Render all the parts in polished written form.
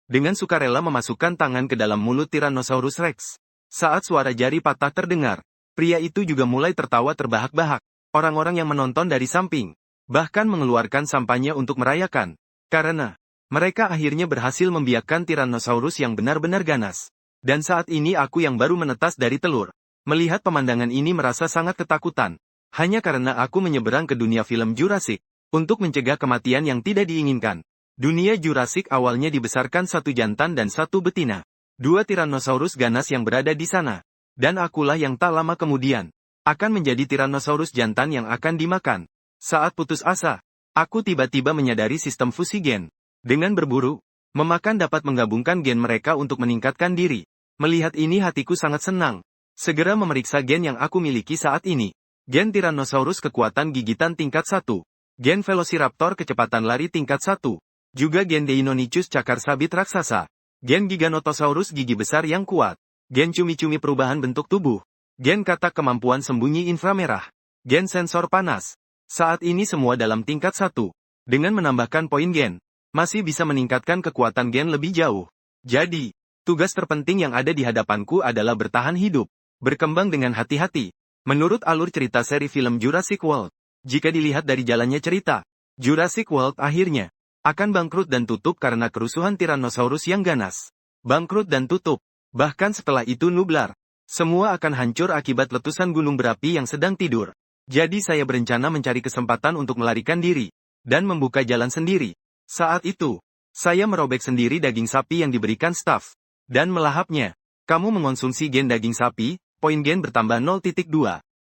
dengan sukarela memasukkan tangan ke dalam mulut Tyrannosaurus Rex. Saat suara jari patah terdengar, pria itu juga mulai tertawa terbahak-bahak. Orang-orang yang menonton dari samping, bahkan mengeluarkan sampahnya untuk merayakan. Karena, mereka akhirnya berhasil membiakkan Tyrannosaurus yang benar-benar ganas. Dan saat ini aku yang baru menetas dari telur, melihat pemandangan ini merasa sangat ketakutan. Hanya karena aku menyeberang ke dunia film Jurassic, untuk mencegah kematian yang tidak diinginkan. Dunia Jurassic awalnya dibesarkan satu jantan dan satu betina. Dua Tyrannosaurus ganas yang berada di sana. Dan akulah yang tak lama kemudian akan menjadi Tyrannosaurus jantan yang akan dimakan. Saat putus asa, aku tiba-tiba menyadari sistem fusi gen. Dengan berburu, memakan dapat menggabungkan gen mereka untuk meningkatkan diri. Melihat ini hatiku sangat senang. Segera memeriksa gen yang aku miliki saat ini. Gen Tyrannosaurus kekuatan gigitan tingkat 1. Gen Velociraptor kecepatan lari tingkat 1. Juga gen Deinonychus cakar sabit raksasa. Gen Giganotosaurus gigi besar yang kuat. Gen cumi-cumi perubahan bentuk tubuh. Gen katak kemampuan sembunyi inframerah. Gen sensor panas. Saat ini semua dalam tingkat 1. Dengan menambahkan poin gen, masih bisa meningkatkan kekuatan gen lebih jauh. Jadi, tugas terpenting yang ada di hadapanku adalah bertahan hidup. Berkembang dengan hati-hati. Menurut alur cerita seri film Jurassic World, jika dilihat dari jalannya cerita, Jurassic World akhirnya akan bangkrut dan tutup karena kerusuhan Tyrannosaurus yang ganas. Bangkrut dan tutup. Bahkan setelah itu nublar. Semua akan hancur akibat letusan gunung berapi yang sedang tidur. Jadi saya berencana mencari kesempatan untuk melarikan diri, dan membuka jalan sendiri. Saat itu, saya merobek sendiri daging sapi yang diberikan staf, dan melahapnya. Kamu mengonsumsi gen daging sapi, poin gen bertambah 0.2.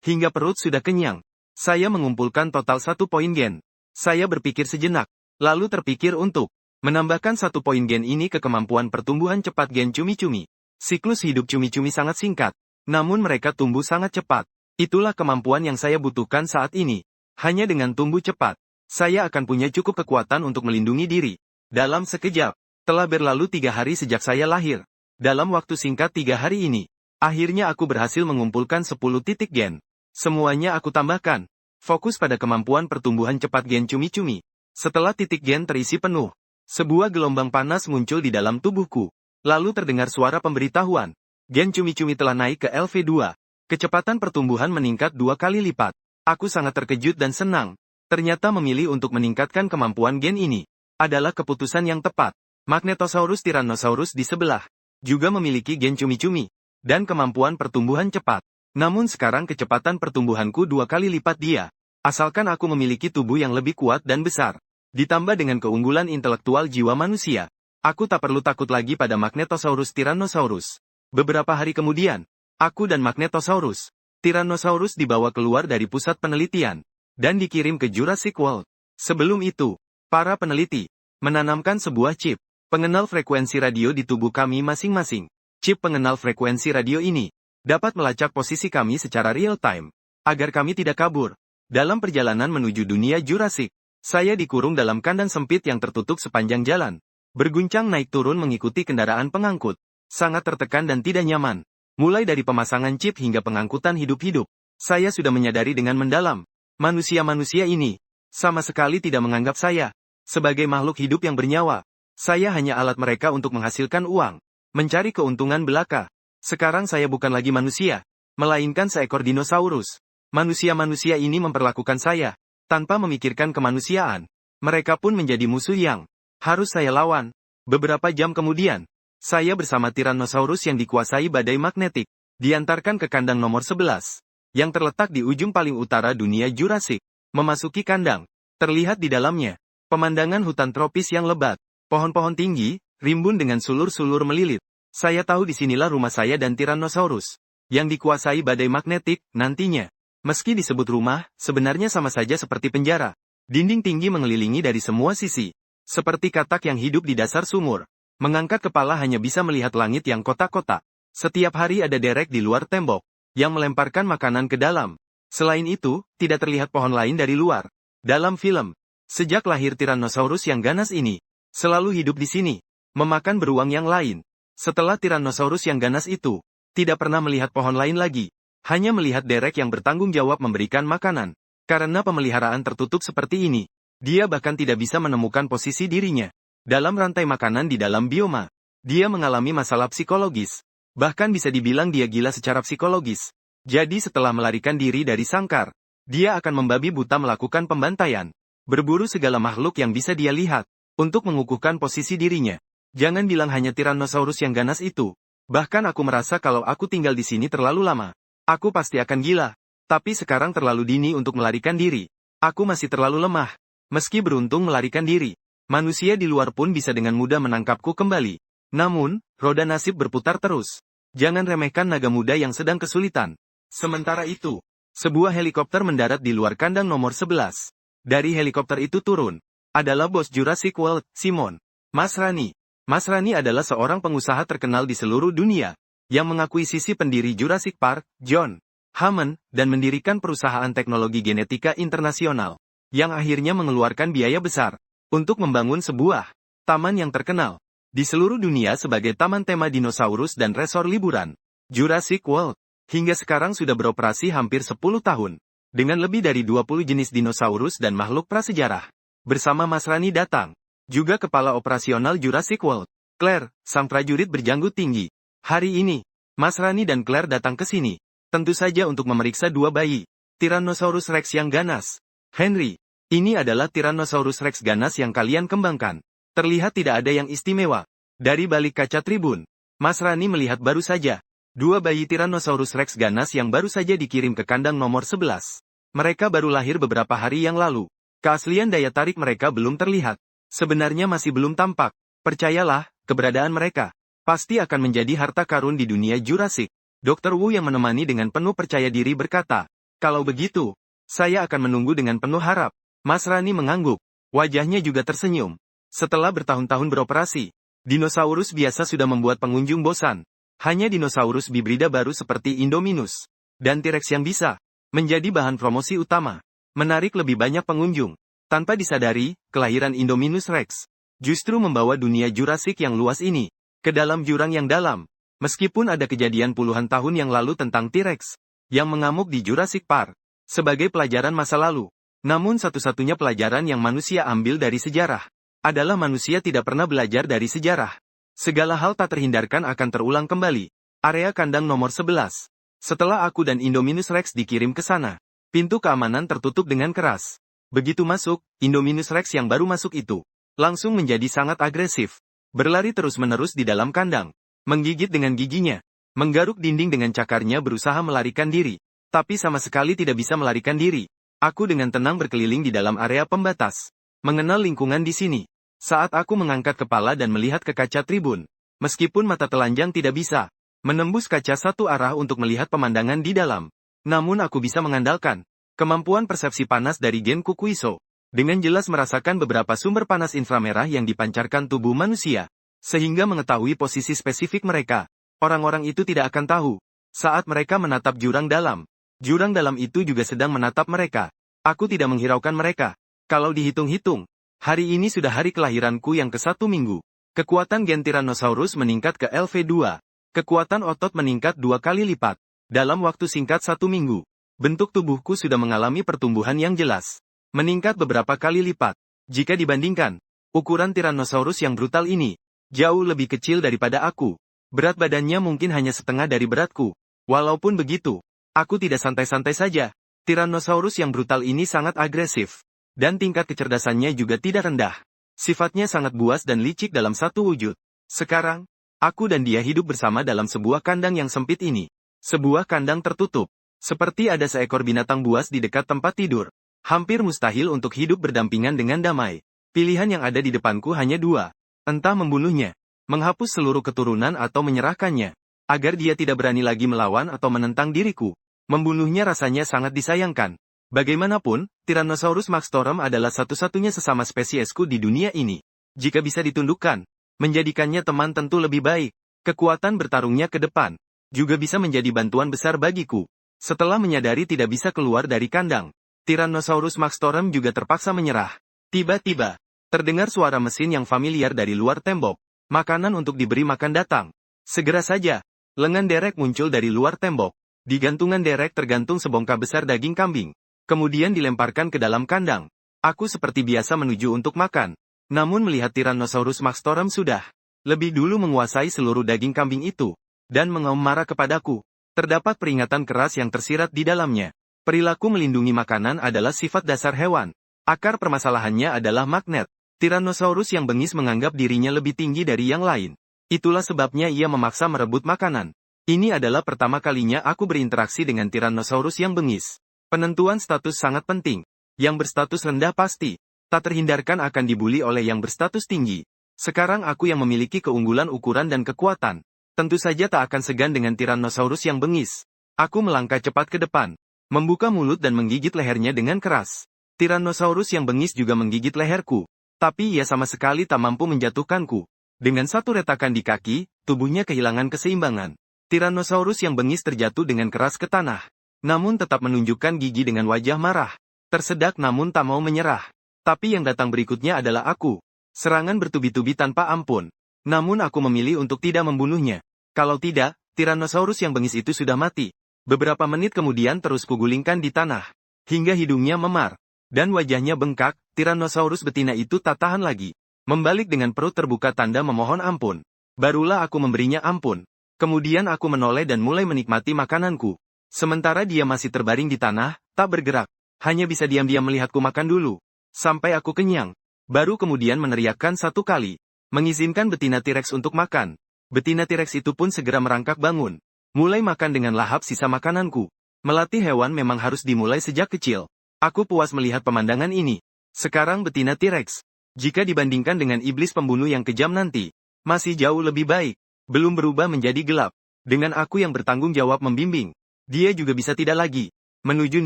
Hingga perut sudah kenyang. Saya mengumpulkan total 1 poin gen. Saya berpikir sejenak, lalu terpikir untuk menambahkan 1 poin gen ini ke kemampuan pertumbuhan cepat gen cumi-cumi. Siklus hidup cumi-cumi sangat singkat, namun mereka tumbuh sangat cepat. Itulah kemampuan yang saya butuhkan saat ini. Hanya dengan tumbuh cepat, saya akan punya cukup kekuatan untuk melindungi diri. Dalam sekejap, telah berlalu 3 hari sejak saya lahir. Dalam waktu singkat 3 hari ini, akhirnya aku berhasil mengumpulkan 10 titik gen. Semuanya aku tambahkan. Fokus pada kemampuan pertumbuhan cepat gen cumi-cumi. Setelah titik gen terisi penuh, sebuah gelombang panas muncul di dalam tubuhku. Lalu terdengar suara pemberitahuan. Gen cumi-cumi telah naik ke LV2. Kecepatan pertumbuhan meningkat 2 kali lipat. Aku sangat terkejut dan senang. Ternyata memilih untuk meningkatkan kemampuan gen ini adalah keputusan yang tepat. Magnetosaurus Tyrannosaurus di sebelah juga memiliki gen cumi-cumi dan kemampuan pertumbuhan cepat. Namun sekarang kecepatan pertumbuhanku 2 kali lipat dia. Asalkan aku memiliki tubuh yang lebih kuat dan besar. Ditambah dengan keunggulan intelektual jiwa manusia. Aku tak perlu takut lagi pada Magnetosaurus Tyrannosaurus. Beberapa hari kemudian, aku dan Magnetosaurus Tyrannosaurus dibawa keluar dari pusat penelitian, dan dikirim ke Jurassic World. Sebelum itu, para peneliti menanamkan sebuah chip pengenal frekuensi radio di tubuh kami masing-masing. Chip pengenal frekuensi radio ini dapat melacak posisi kami secara real-time, agar kami tidak kabur. Dalam perjalanan menuju dunia Jurassic, saya dikurung dalam kandang sempit yang tertutup sepanjang jalan. Berguncang naik turun mengikuti kendaraan pengangkut. Sangat tertekan dan tidak nyaman. Mulai dari pemasangan chip hingga pengangkutan hidup-hidup. Saya sudah menyadari dengan mendalam. Manusia-manusia ini sama sekali tidak menganggap saya sebagai makhluk hidup yang bernyawa. Saya hanya alat mereka untuk menghasilkan uang, mencari keuntungan belaka. Sekarang saya bukan lagi manusia, melainkan seekor dinosaurus. Manusia-manusia ini memperlakukan saya tanpa memikirkan kemanusiaan. Mereka pun menjadi musuh yang harus saya lawan. Beberapa jam kemudian, saya bersama Tyrannosaurus yang dikuasai badai magnetik, diantarkan ke kandang nomor 11, yang terletak di ujung paling utara dunia Jurassic. Memasuki kandang, terlihat di dalamnya pemandangan hutan tropis yang lebat, pohon-pohon tinggi, rimbun dengan sulur-sulur melilit. Saya tahu disinilah rumah saya dan Tyrannosaurus, yang dikuasai badai magnetik, nantinya. Meski disebut rumah, sebenarnya sama saja seperti penjara. Dinding tinggi mengelilingi dari semua sisi. Seperti katak yang hidup di dasar sumur. Mengangkat kepala hanya bisa melihat langit yang kotak-kotak. Setiap hari ada derek di luar tembok, yang melemparkan makanan ke dalam. Selain itu, tidak terlihat pohon lain dari luar. Dalam film, sejak lahir Tyrannosaurus yang ganas ini, selalu hidup di sini, memakan beruang yang lain. Setelah Tyrannosaurus yang ganas itu, tidak pernah melihat pohon lain lagi. Hanya melihat derek yang bertanggung jawab memberikan makanan. Karena pemeliharaan tertutup seperti ini, dia bahkan tidak bisa menemukan posisi dirinya. Dalam rantai makanan di dalam bioma, dia mengalami masalah psikologis. Bahkan bisa dibilang dia gila secara psikologis. Jadi setelah melarikan diri dari sangkar, dia akan membabi buta melakukan pembantaian. Berburu segala makhluk yang bisa dia lihat, untuk mengukuhkan posisi dirinya. Jangan bilang hanya Tyrannosaurus yang ganas itu. Bahkan aku merasa kalau aku tinggal di sini terlalu lama, aku pasti akan gila. Tapi sekarang terlalu dini untuk melarikan diri. Aku masih terlalu lemah. Meski beruntung melarikan diri, manusia di luar pun bisa dengan mudah menangkapku kembali. Namun, roda nasib berputar terus. Jangan remehkan naga muda yang sedang kesulitan. Sementara itu, sebuah helikopter mendarat di luar kandang nomor 11. Dari helikopter itu turun, adalah bos Jurassic World, Simon. Mas Rani. Mas Rani adalah seorang pengusaha terkenal di seluruh dunia, yang mengakuisisi pendiri Jurassic Park, John Hammond, dan mendirikan perusahaan teknologi genetika internasional, yang akhirnya mengeluarkan biaya besar, untuk membangun sebuah taman yang terkenal di seluruh dunia sebagai taman tema dinosaurus dan resor liburan. Jurassic World hingga sekarang sudah beroperasi hampir 10 tahun, dengan lebih dari 20 jenis dinosaurus dan makhluk prasejarah. Bersama Mas Rani datang, juga kepala operasional Jurassic World, Claire, sang prajurit berjanggut tinggi. Hari ini, Mas Rani dan Claire datang ke sini, tentu saja untuk memeriksa dua bayi, Tyrannosaurus Rex yang ganas. Henry, ini adalah Tyrannosaurus Rex ganas yang kalian kembangkan. Terlihat tidak ada yang istimewa. Dari balik kaca tribun, Mas Rani melihat baru saja dua bayi Tyrannosaurus Rex ganas yang baru saja dikirim ke kandang nomor 11. Mereka baru lahir beberapa hari yang lalu. Keaslian daya tarik mereka belum terlihat. Sebenarnya masih belum tampak. Percayalah, keberadaan mereka pasti akan menjadi harta karun di dunia Jurassic. Dr. Wu yang menemani dengan penuh percaya diri berkata, kalau begitu, saya akan menunggu dengan penuh harap. Mas Rani mengangguk. Wajahnya juga tersenyum. Setelah bertahun-tahun beroperasi, dinosaurus biasa sudah membuat pengunjung bosan. Hanya dinosaurus bibrida baru seperti Indominus dan T-Rex yang bisa menjadi bahan promosi utama, menarik lebih banyak pengunjung. Tanpa disadari, kelahiran Indominus Rex justru membawa dunia Jurassic yang luas ini ke dalam jurang yang dalam. Meskipun ada kejadian puluhan tahun yang lalu tentang T-Rex yang mengamuk di Jurassic Park sebagai pelajaran masa lalu, namun satu-satunya pelajaran yang manusia ambil dari sejarah adalah manusia tidak pernah belajar dari sejarah. Segala hal tak terhindarkan akan terulang kembali. Area kandang nomor 11. Setelah aku dan Indominus Rex dikirim ke sana, pintu keamanan tertutup dengan keras. Begitu masuk, Indominus Rex yang baru masuk itu langsung menjadi sangat agresif. Berlari terus-menerus di dalam kandang, menggigit dengan giginya, menggaruk dinding dengan cakarnya berusaha melarikan diri, tapi sama sekali tidak bisa melarikan diri. Aku dengan tenang berkeliling di dalam area pembatas, mengenal lingkungan di sini. Saat aku mengangkat kepala dan melihat ke kaca tribun, meskipun mata telanjang tidak bisa menembus kaca satu arah untuk melihat pemandangan di dalam, namun aku bisa mengandalkan kemampuan persepsi panas dari Gen Kukuiso, dengan jelas merasakan beberapa sumber panas inframerah yang dipancarkan tubuh manusia, sehingga mengetahui posisi spesifik mereka. Orang-orang itu tidak akan tahu, saat mereka menatap jurang dalam itu juga sedang menatap mereka. Aku tidak menghiraukan mereka. Kalau dihitung-hitung, hari ini sudah hari kelahiranku yang ke-1 minggu. Kekuatan gen Tyrannosaurus meningkat ke LV2. Kekuatan otot meningkat 2 kali lipat. Dalam waktu singkat 1 minggu, bentuk tubuhku sudah mengalami pertumbuhan yang jelas. Meningkat beberapa kali lipat. Jika dibandingkan, ukuran Tyrannosaurus yang brutal ini jauh lebih kecil daripada aku. Berat badannya mungkin hanya setengah dari beratku. Walaupun begitu, aku tidak santai-santai saja. Tyrannosaurus yang brutal ini sangat agresif. Dan tingkat kecerdasannya juga tidak rendah. Sifatnya sangat buas dan licik dalam satu wujud. Sekarang, aku dan dia hidup bersama dalam sebuah kandang yang sempit ini. Sebuah kandang tertutup. Seperti ada seekor binatang buas di dekat tempat tidur. Hampir mustahil untuk hidup berdampingan dengan damai. Pilihan yang ada di depanku hanya dua. Entah membunuhnya, menghapus seluruh keturunan atau menyerahkannya, agar dia tidak berani lagi melawan atau menentang diriku. Membunuhnya rasanya sangat disayangkan. Bagaimanapun, Tyrannosaurus maxtorum adalah satu-satunya sesama spesiesku di dunia ini. Jika bisa ditundukkan, menjadikannya teman tentu lebih baik. Kekuatan bertarungnya ke depan juga bisa menjadi bantuan besar bagiku. Setelah menyadari tidak bisa keluar dari kandang, Tyrannosaurus maxtorum juga terpaksa menyerah. Tiba-tiba, terdengar suara mesin yang familiar dari luar tembok. Makanan untuk diberi makan datang. Segera saja, lengan derek muncul dari luar tembok. Di gantungan derek tergantung sebongkah besar daging kambing. Kemudian dilemparkan ke dalam kandang. Aku seperti biasa menuju untuk makan. Namun melihat Tyrannosaurus Maxtorem sudah lebih dulu menguasai seluruh daging kambing itu, dan mengaum marah kepadaku, terdapat peringatan keras yang tersirat di dalamnya. Perilaku melindungi makanan adalah sifat dasar hewan. Akar permasalahannya adalah magnet. Tyrannosaurus yang bengis menganggap dirinya lebih tinggi dari yang lain. Itulah sebabnya ia memaksa merebut makanan. Ini adalah pertama kalinya aku berinteraksi dengan Tyrannosaurus yang bengis. Penentuan status sangat penting. Yang berstatus rendah pasti tak terhindarkan akan dibuli oleh yang berstatus tinggi. Sekarang aku yang memiliki keunggulan ukuran dan kekuatan. Tentu saja tak akan segan dengan Tyrannosaurus yang bengis. Aku melangkah cepat ke depan, membuka mulut dan menggigit lehernya dengan keras. Tyrannosaurus yang bengis juga menggigit leherku, tapi ia sama sekali tak mampu menjatuhkanku. Dengan satu retakan di kaki, tubuhnya kehilangan keseimbangan. Tyrannosaurus yang bengis terjatuh dengan keras ke tanah, namun tetap menunjukkan gigi dengan wajah marah. Tersedak namun tak mau menyerah. Tapi yang datang berikutnya adalah aku. Serangan bertubi-tubi tanpa ampun. Namun aku memilih untuk tidak membunuhnya. Kalau tidak, Tyrannosaurus yang bengis itu sudah mati. Beberapa menit kemudian terus kugulingkan di tanah, hingga hidungnya memar, dan wajahnya bengkak. Tyrannosaurus betina itu tak tahan lagi. Membalik dengan perut terbuka tanda memohon ampun. Barulah aku memberinya ampun. Kemudian aku menoleh dan mulai menikmati makananku. Sementara dia masih terbaring di tanah, tak bergerak. Hanya bisa diam-diam melihatku makan dulu. Sampai aku kenyang. Baru kemudian meneriakkan satu kali, mengizinkan betina T-Rex untuk makan. Betina T-Rex itu pun segera merangkak bangun, mulai makan dengan lahap sisa makananku. Melatih hewan memang harus dimulai sejak kecil. Aku puas melihat pemandangan ini. Sekarang betina T-Rex, jika dibandingkan dengan iblis pembunuh yang kejam nanti, masih jauh lebih baik. Belum berubah menjadi gelap. Dengan aku yang bertanggung jawab membimbing, dia juga bisa tidak lagi menuju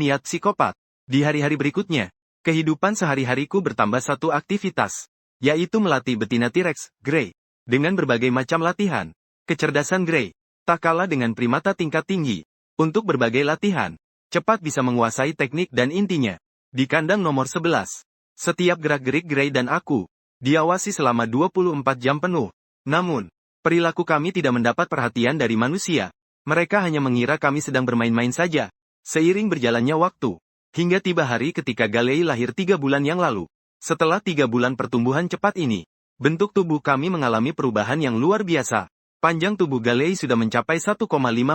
niat psikopat. Di hari-hari berikutnya, kehidupan sehari-hariku bertambah satu aktivitas, yaitu melatih betina T-Rex, Grey, dengan berbagai macam latihan. Kecerdasan Grey, tak kalah dengan primata tingkat tinggi. Untuk berbagai latihan, cepat bisa menguasai teknik dan intinya. Di kandang nomor 11, setiap gerak-gerik Grey dan aku diawasi selama 24 jam penuh. Namun, perilaku kami tidak mendapat perhatian dari manusia. Mereka hanya mengira kami sedang bermain-main saja. Seiring berjalannya waktu, hingga tiba hari ketika Galei lahir 3 bulan yang lalu. Setelah 3 bulan pertumbuhan cepat ini, bentuk tubuh kami mengalami perubahan yang luar biasa. Panjang tubuh Galei sudah mencapai 1,5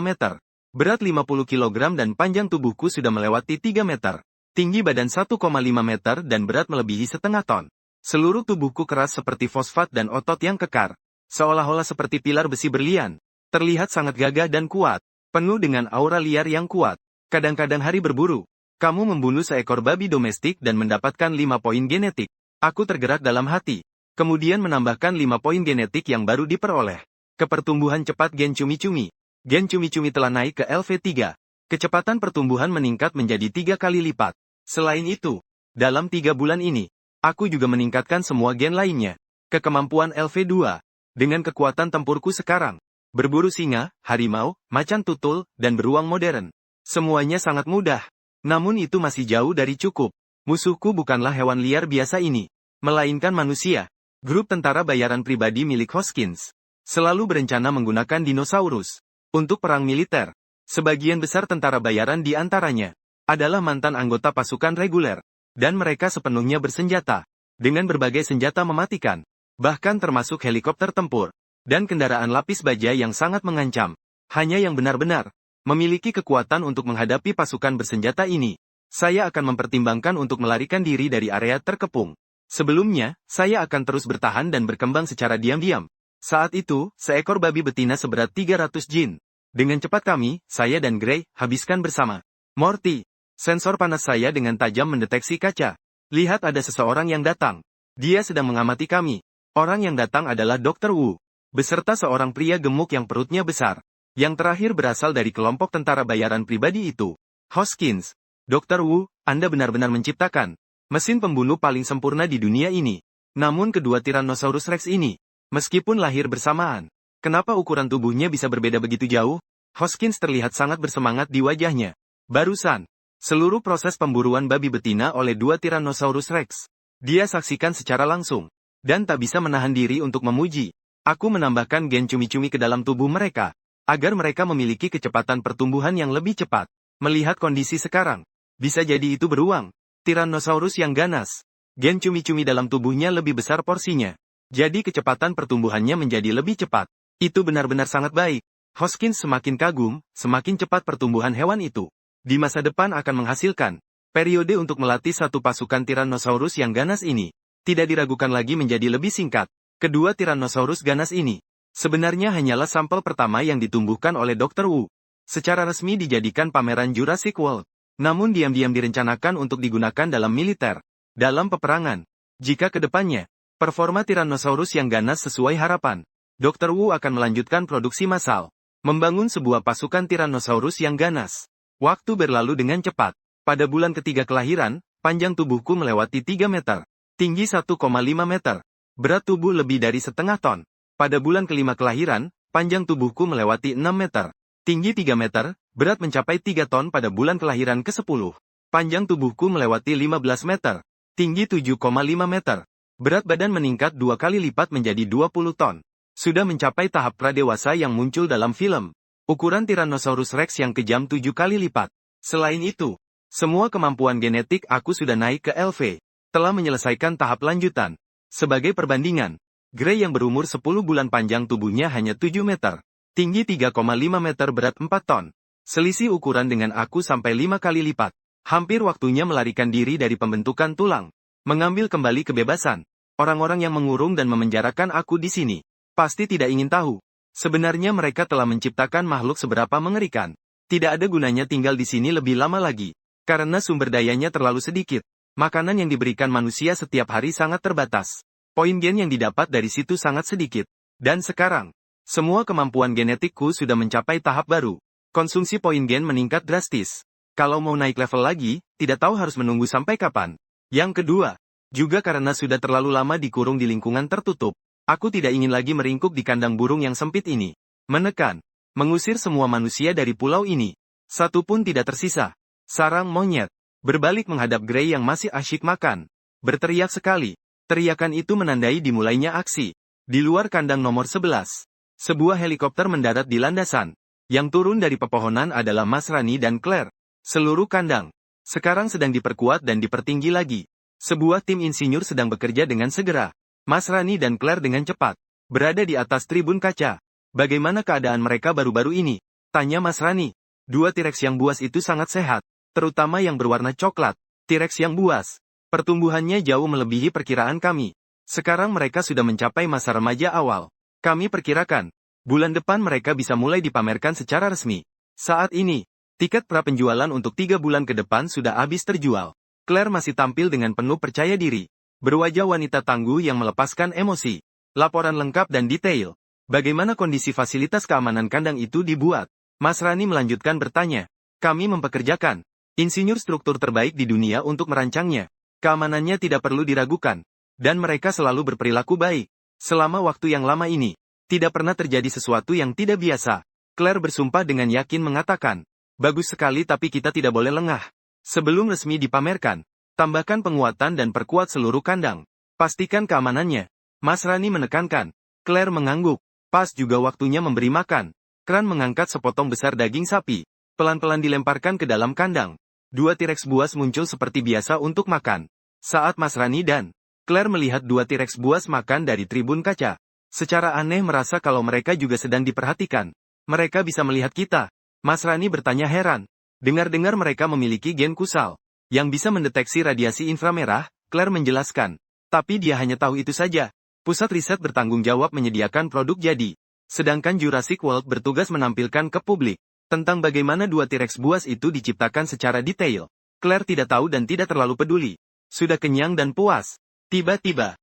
meter. Berat 50 kg dan panjang tubuhku sudah melewati 3 meter. Tinggi badan 1,5 meter dan berat melebihi setengah ton. Seluruh tubuhku keras seperti fosfat dan otot yang kekar. Seolah-olah seperti pilar besi berlian. Terlihat sangat gagah dan kuat. Penuh dengan aura liar yang kuat. Kadang-kadang hari berburu. Kamu membunuh seekor babi domestik dan mendapatkan 5 poin genetik. Aku tergerak dalam hati. Kemudian menambahkan 5 poin genetik yang baru diperoleh. Kepertumbuhan cepat gen cumi-cumi. Gen cumi-cumi telah naik ke LV3. Kecepatan pertumbuhan meningkat menjadi 3 kali lipat. Selain itu, dalam 3 bulan ini, aku juga meningkatkan semua gen lainnya. Kekemampuan LV2. Dengan kekuatan tempurku sekarang, berburu singa, harimau, macan tutul, dan beruang modern. Semuanya sangat mudah. Namun itu masih jauh dari cukup. Musuhku bukanlah hewan liar biasa ini, melainkan manusia. Grup tentara bayaran pribadi milik Hoskins selalu berencana menggunakan dinosaurus untuk perang militer. Sebagian besar tentara bayaran di antaranya adalah mantan anggota pasukan reguler, dan mereka sepenuhnya bersenjata dengan berbagai senjata mematikan, bahkan termasuk helikopter tempur dan kendaraan lapis baja yang sangat mengancam. Hanya yang benar-benar memiliki kekuatan untuk menghadapi pasukan bersenjata ini. Saya akan mempertimbangkan untuk melarikan diri dari area terkepung. Sebelumnya, saya akan terus bertahan dan berkembang secara diam-diam. Saat itu, seekor babi betina seberat 300 jin. Dengan cepat saya dan Grey, habiskan bersama. Morty, sensor panas saya dengan tajam mendeteksi kaca. Lihat ada seseorang yang datang. Dia sedang mengamati kami. Orang yang datang adalah Dr. Wu, beserta seorang pria gemuk yang perutnya besar. Yang terakhir berasal dari kelompok tentara bayaran pribadi itu. Hoskins, Dr. Wu, Anda benar-benar menciptakan mesin pembunuh paling sempurna di dunia ini. Namun kedua Tyrannosaurus Rex ini, meskipun lahir bersamaan, kenapa ukuran tubuhnya bisa berbeda begitu jauh? Hoskins terlihat sangat bersemangat di wajahnya. Barusan, seluruh proses pemburuan babi betina oleh 2 Tyrannosaurus Rex, dia saksikan secara langsung, dan tak bisa menahan diri untuk memuji. Aku menambahkan gen cumi-cumi ke dalam tubuh mereka, agar mereka memiliki kecepatan pertumbuhan yang lebih cepat. Melihat kondisi sekarang, bisa jadi itu beruang Tyrannosaurus yang ganas. Gen cumi-cumi dalam tubuhnya lebih besar porsinya. Jadi kecepatan pertumbuhannya menjadi lebih cepat. Itu benar-benar sangat baik. Hoskins semakin kagum, semakin cepat pertumbuhan hewan itu. Di masa depan akan menghasilkan. Periode untuk melatih satu pasukan Tyrannosaurus yang ganas ini. Tidak diragukan lagi menjadi lebih singkat. Kedua Tyrannosaurus ganas ini. Sebenarnya hanyalah sampel pertama yang ditumbuhkan oleh Dr. Wu. Secara resmi dijadikan pameran Jurassic World. Namun diam-diam direncanakan untuk digunakan dalam militer. Dalam peperangan. Jika kedepannya, performa Tyrannosaurus yang ganas sesuai harapan, Dr. Wu akan melanjutkan produksi massal. Membangun sebuah pasukan Tyrannosaurus yang ganas. Waktu berlalu dengan cepat. Pada bulan ketiga kelahiran, panjang tubuhku melewati 3 meter. Tinggi 1,5 meter. Berat tubuh lebih dari setengah ton. Pada bulan kelima kelahiran, panjang tubuhku melewati 6 meter. Tinggi 3 meter, berat mencapai 3 ton pada bulan kelahiran ke-10. Panjang tubuhku melewati 15 meter. Tinggi 7,5 meter. Berat badan meningkat 2 kali lipat menjadi 20 ton. Sudah mencapai tahap pradewasa yang muncul dalam film. Ukuran Tyrannosaurus Rex yang kejam 7 kali lipat. Selain itu, semua kemampuan genetik aku sudah naik ke LV. Telah menyelesaikan tahap lanjutan. Sebagai perbandingan, Gray yang berumur 10 bulan panjang tubuhnya hanya 7 meter. Tinggi 3,5 meter berat 4 ton. Selisih ukuran dengan aku sampai 5 kali lipat. Hampir waktunya melarikan diri dari pembentukan tulang. Mengambil kembali kebebasan. Orang-orang yang mengurung dan memenjarakan aku di sini. Pasti tidak ingin tahu. Sebenarnya mereka telah menciptakan makhluk seberapa mengerikan. Tidak ada gunanya tinggal di sini lebih lama lagi. Karena sumber dayanya terlalu sedikit. Makanan yang diberikan manusia setiap hari sangat terbatas. Poin gen yang didapat dari situ sangat sedikit. Dan sekarang, semua kemampuan genetikku sudah mencapai tahap baru. Konsumsi poin gen meningkat drastis. Kalau mau naik level lagi, tidak tahu harus menunggu sampai kapan. Yang kedua, juga karena sudah terlalu lama dikurung di lingkungan tertutup. Aku tidak ingin lagi meringkuk di kandang burung yang sempit ini. Menekan, mengusir semua manusia dari pulau ini. Satu pun tidak tersisa. Sarang monyet, berbalik menghadap Gray yang masih asyik makan. Berteriak sekali. Teriakan itu menandai dimulainya aksi. Di luar kandang nomor 11. Sebuah helikopter mendarat di landasan. Yang turun dari pepohonan adalah Mas Rani dan Claire. Seluruh kandang sekarang sedang diperkuat dan dipertinggi lagi. Sebuah tim insinyur sedang bekerja dengan segera. Mas Rani dan Claire dengan cepat berada di atas tribun kaca. Bagaimana keadaan mereka baru-baru ini? Tanya Mas Rani. Dua T-Rex yang buas itu sangat sehat, terutama yang berwarna coklat. T-Rex yang buas. Pertumbuhannya jauh melebihi perkiraan kami. Sekarang mereka sudah mencapai masa remaja awal. Kami perkirakan, bulan depan mereka bisa mulai dipamerkan secara resmi. Saat ini, tiket pra-penjualan untuk 3 bulan ke depan sudah habis terjual. Claire masih tampil dengan penuh percaya diri. Berwajah wanita tangguh yang melepaskan emosi. Laporan lengkap dan detail. Bagaimana kondisi fasilitas keamanan kandang itu dibuat? Mas Rani melanjutkan bertanya. Kami mempekerjakan insinyur struktur terbaik di dunia untuk merancangnya. Keamanannya tidak perlu diragukan. Dan mereka selalu berperilaku baik. Selama waktu yang lama ini, tidak pernah terjadi sesuatu yang tidak biasa. Claire bersumpah dengan yakin mengatakan, bagus sekali tapi kita tidak boleh lengah. Sebelum resmi dipamerkan, tambahkan penguatan dan perkuat seluruh kandang. Pastikan keamanannya. Mas Rani menekankan. Claire mengangguk. Pas juga waktunya memberi makan. Kran mengangkat sepotong besar daging sapi. Pelan-pelan dilemparkan ke dalam kandang. Dua T-Rex buas muncul seperti biasa untuk makan. Saat Mas Rani dan Claire melihat dua T-Rex buas makan dari tribun kaca, secara aneh merasa kalau mereka juga sedang diperhatikan. Mereka bisa melihat kita. Mas Rani bertanya heran. Dengar-dengar mereka memiliki gen kusal yang bisa mendeteksi radiasi inframerah. Claire menjelaskan. Tapi dia hanya tahu itu saja. Pusat riset bertanggung jawab menyediakan produk jadi. Sedangkan Jurassic World bertugas menampilkan ke publik tentang bagaimana dua T-Rex buas itu diciptakan secara detail. Claire tidak tahu dan tidak terlalu peduli. Sudah kenyang dan puas. Tiba-tiba,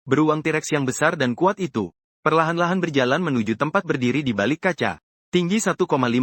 beruang T-Rex yang besar dan kuat itu perlahan-lahan berjalan menuju tempat berdiri di balik kaca. Tinggi 1,5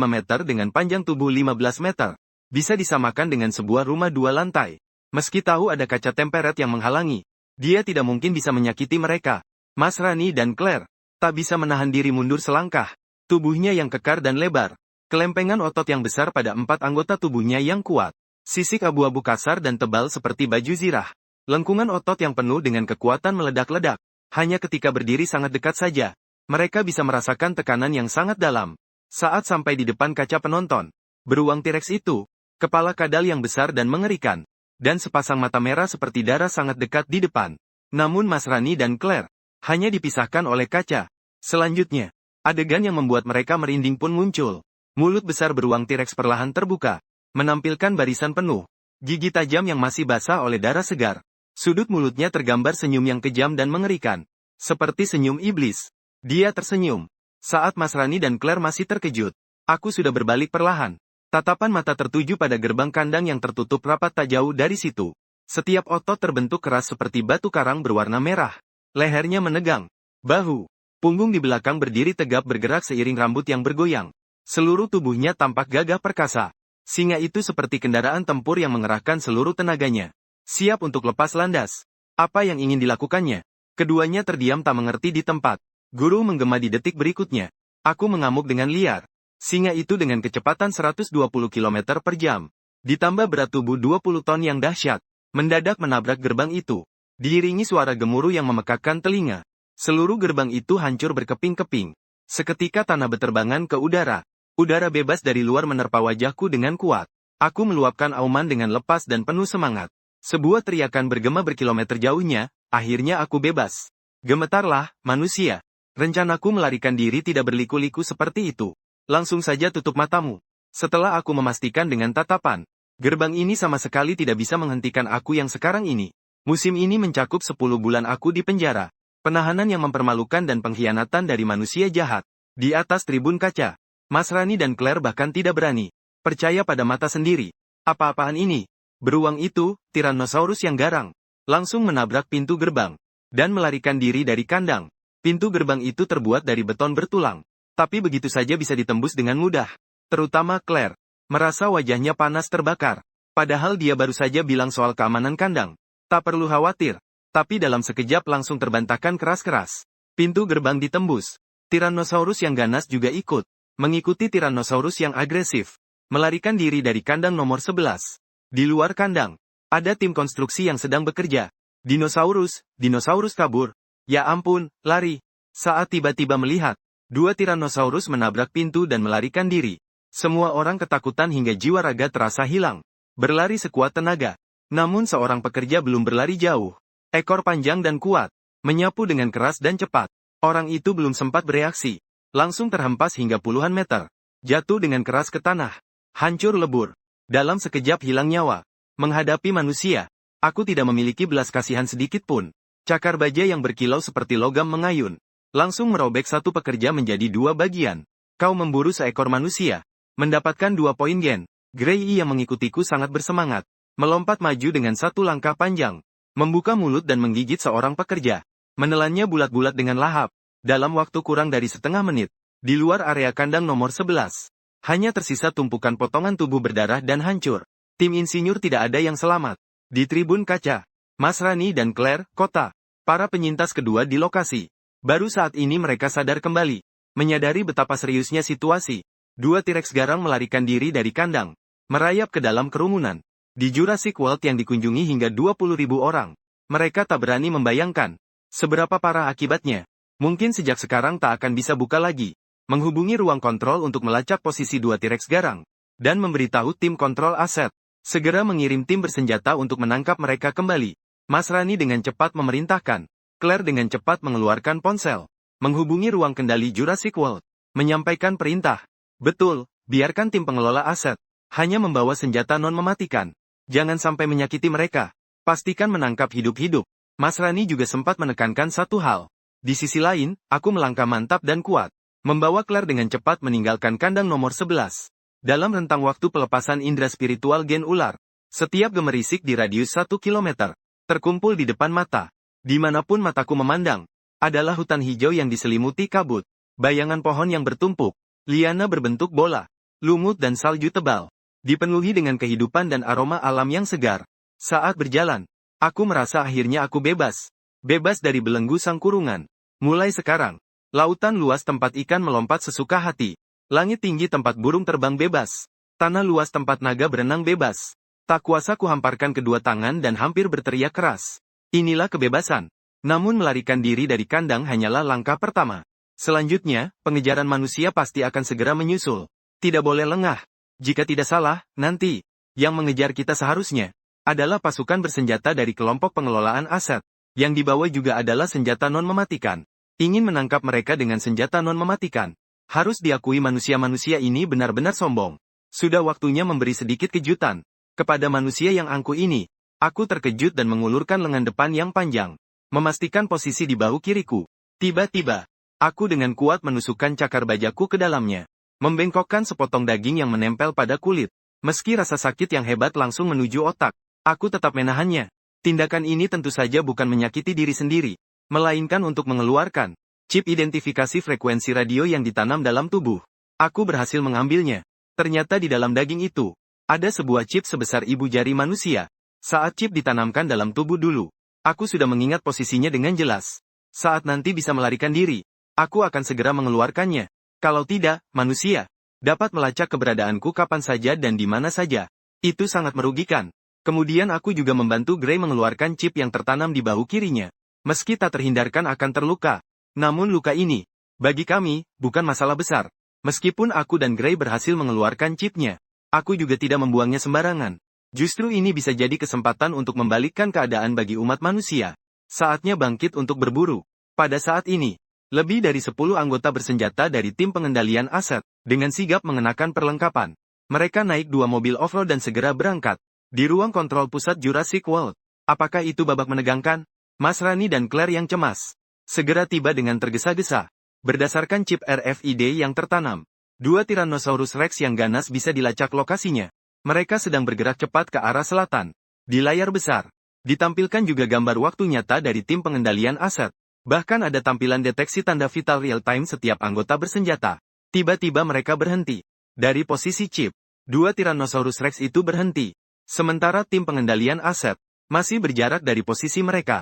meter dengan panjang tubuh 15 meter. Bisa disamakan dengan sebuah rumah 2 lantai. Meski tahu ada kaca temperet yang menghalangi, dia tidak mungkin bisa menyakiti mereka. Mas Rani dan Claire tak bisa menahan diri mundur selangkah. Tubuhnya yang kekar dan lebar. Kelempengan otot yang besar pada 4 anggota tubuhnya yang kuat. Sisik abu-abu kasar dan tebal seperti baju zirah. Lengkungan otot yang penuh dengan kekuatan meledak-ledak. Hanya ketika berdiri sangat dekat saja, mereka bisa merasakan tekanan yang sangat dalam. Saat sampai di depan kaca penonton, beruang T-Rex itu, kepala kadal yang besar dan mengerikan, dan sepasang mata merah seperti darah sangat dekat di depan. Namun Mas Rani dan Claire hanya dipisahkan oleh kaca. Selanjutnya, adegan yang membuat mereka merinding pun muncul. Mulut besar beruang T-Rex perlahan terbuka, menampilkan barisan penuh gigi tajam yang masih basah oleh darah segar. Sudut mulutnya tergambar senyum yang kejam dan mengerikan, seperti senyum iblis. Dia tersenyum. Saat Mas Rani dan Claire masih terkejut, aku sudah berbalik perlahan. Tatapan mata tertuju pada gerbang kandang yang tertutup rapat tak jauh dari situ. Setiap otot terbentuk keras seperti batu karang berwarna merah. Lehernya menegang. Bahu, punggung di belakang berdiri tegap bergerak seiring rambut yang bergoyang. Seluruh tubuhnya tampak gagah perkasa. Singa itu seperti kendaraan tempur yang mengerahkan seluruh tenaganya, siap untuk lepas landas. Apa yang ingin dilakukannya? Keduanya terdiam tak mengerti di tempat. Guru menggema di detik berikutnya. Aku mengamuk dengan liar. Singa itu dengan kecepatan 120 km per jam, ditambah berat tubuh 20 ton yang dahsyat, mendadak menabrak gerbang itu. Diiringi suara gemuruh yang memekakkan telinga. Seluruh gerbang itu hancur berkeping-keping. Seketika tanah berterbangan ke udara. Udara bebas dari luar menerpa wajahku dengan kuat. Aku meluapkan auman dengan lepas dan penuh semangat. Sebuah teriakan bergema berkilometer jauhnya, akhirnya aku bebas. Gemetarlah, manusia. Rencanaku melarikan diri tidak berliku-liku seperti itu. Langsung saja tutup matamu. Setelah aku memastikan dengan tatapan, gerbang ini sama sekali tidak bisa menghentikan aku yang sekarang ini. Musim ini mencakup 10 bulan aku di penjara. Penahanan yang mempermalukan dan pengkhianatan dari manusia jahat. Di atas tribun kaca, Mas Rani dan Claire bahkan tidak berani percaya pada mata sendiri. Apa-apaan ini? Beruang itu, Tyrannosaurus yang garang, langsung menabrak pintu gerbang dan melarikan diri dari kandang. Pintu gerbang itu terbuat dari beton bertulang, tapi begitu saja bisa ditembus dengan mudah. Terutama Claire, merasa wajahnya panas terbakar. Padahal dia baru saja bilang soal keamanan kandang. Tak perlu khawatir, tapi dalam sekejap langsung terbantahkan keras-keras. Pintu gerbang ditembus. Tyrannosaurus yang ganas juga ikut, mengikuti Tyrannosaurus yang agresif, melarikan diri dari kandang nomor 11. Di luar kandang, ada tim konstruksi yang sedang bekerja. Dinosaurus kabur. Ya ampun, lari. Saat tiba-tiba melihat dua Tyrannosaurus menabrak pintu dan melarikan diri, semua orang ketakutan hingga jiwa raga terasa hilang. Berlari sekuat tenaga. Namun seorang pekerja belum berlari jauh. Ekor panjang dan kuat, menyapu dengan keras dan cepat. Orang itu belum sempat bereaksi, langsung terhempas hingga puluhan meter. Jatuh dengan keras ke tanah. Hancur lebur. Dalam sekejap hilang nyawa. Menghadapi manusia, aku tidak memiliki belas kasihan sedikit pun. Cakar baja yang berkilau seperti logam mengayun, langsung merobek satu pekerja menjadi dua bagian. Kau memburu seekor manusia, mendapatkan 2 poin gen. Grey yang mengikutiku sangat bersemangat, melompat maju dengan satu langkah panjang, membuka mulut dan menggigit seorang pekerja, menelannya bulat-bulat dengan lahap. Dalam waktu kurang dari setengah menit, di luar area kandang nomor 11, hanya tersisa tumpukan potongan tubuh berdarah dan hancur. Tim insinyur tidak ada yang selamat. Di tribun kaca, Mas Rani dan Claire, kota, para penyintas kedua di lokasi. Baru saat ini mereka sadar kembali, menyadari betapa seriusnya situasi. 2 T-Rex garang melarikan diri dari kandang, merayap ke dalam kerumunan. Di Jurassic World yang dikunjungi hingga 20.000 orang, mereka tak berani membayangkan seberapa parah akibatnya. Mungkin sejak sekarang tak akan bisa buka lagi. Menghubungi ruang kontrol untuk melacak posisi 2 T-Rex garang, dan memberitahu tim kontrol aset segera mengirim tim bersenjata untuk menangkap mereka kembali. Mas Rani dengan cepat memerintahkan. Claire dengan cepat mengeluarkan ponsel, menghubungi ruang kendali Jurassic World, menyampaikan perintah. Betul, biarkan tim pengelola aset hanya membawa senjata non-mematikan. Jangan sampai menyakiti mereka. Pastikan menangkap hidup-hidup. Mas Rani juga sempat menekankan satu hal. Di sisi lain, aku melangkah mantap dan kuat, membawa Claire dengan cepat meninggalkan kandang nomor 11. Dalam rentang waktu pelepasan indera spiritual gen ular, setiap gemerisik di radius 1 kilometer terkumpul di depan mata. Dimanapun mataku memandang, adalah hutan hijau yang diselimuti kabut, bayangan pohon yang bertumpuk, liana berbentuk bola, lumut dan salju tebal, dipenuhi dengan kehidupan dan aroma alam yang segar. Saat berjalan, aku merasa akhirnya aku bebas. Bebas dari belenggu sang kurungan. Mulai sekarang, lautan luas tempat ikan melompat sesuka hati. Langit tinggi tempat burung terbang bebas. Tanah luas tempat naga berenang bebas. Tak kuasa kuhamparkan kedua tangan dan hampir berteriak keras. Inilah kebebasan. Namun melarikan diri dari kandang hanyalah langkah pertama. Selanjutnya, pengejaran manusia pasti akan segera menyusul. Tidak boleh lengah. Jika tidak salah, nanti, yang mengejar kita seharusnya adalah pasukan bersenjata dari kelompok pengelolaan aset. Yang dibawa juga adalah senjata non-mematikan. Ingin menangkap mereka dengan senjata non-mematikan. Harus diakui manusia-manusia ini benar-benar sombong. Sudah waktunya memberi sedikit kejutan. Kepada manusia yang angkuh ini, aku terkejut dan mengulurkan lengan depan yang panjang. Memastikan posisi di bahu kiriku. Tiba-tiba, aku dengan kuat menusukkan cakar bajaku ke dalamnya. Membengkokkan sepotong daging yang menempel pada kulit. Meski rasa sakit yang hebat langsung menuju otak, aku tetap menahannya. Tindakan ini tentu saja bukan menyakiti diri sendiri, melainkan untuk mengeluarkan chip identifikasi frekuensi radio yang ditanam dalam tubuh. Aku berhasil mengambilnya. Ternyata di dalam daging itu, ada sebuah chip sebesar ibu jari manusia. Saat chip ditanamkan dalam tubuh dulu, aku sudah mengingat posisinya dengan jelas. Saat nanti bisa melarikan diri, aku akan segera mengeluarkannya. Kalau tidak, manusia dapat melacak keberadaanku kapan saja dan di mana saja. Itu sangat merugikan. Kemudian aku juga membantu Gray mengeluarkan chip yang tertanam di bahu kirinya. Meski tak terhindarkan akan terluka. Namun luka ini, bagi kami, bukan masalah besar. Meskipun aku dan Gray berhasil mengeluarkan chipnya, aku juga tidak membuangnya sembarangan. Justru ini bisa jadi kesempatan untuk membalikkan keadaan bagi umat manusia. Saatnya bangkit untuk berburu. Pada saat ini, lebih dari 10 anggota bersenjata dari tim pengendalian aset, dengan sigap mengenakan perlengkapan. Mereka naik 2 mobil off-road dan segera berangkat. Di ruang kontrol pusat Jurassic World. Apakah itu babak menegangkan? Mas Rani dan Claire yang cemas segera tiba dengan tergesa-gesa. Berdasarkan chip RFID yang tertanam, 2 Tyrannosaurus Rex yang ganas bisa dilacak lokasinya. Mereka sedang bergerak cepat ke arah selatan. Di layar besar, ditampilkan juga gambar waktu nyata dari tim pengendalian aset. Bahkan ada tampilan deteksi tanda vital real-time setiap anggota bersenjata. Tiba-tiba mereka berhenti. Dari posisi chip, 2 Tyrannosaurus Rex itu berhenti. Sementara tim pengendalian aset masih berjarak dari posisi mereka.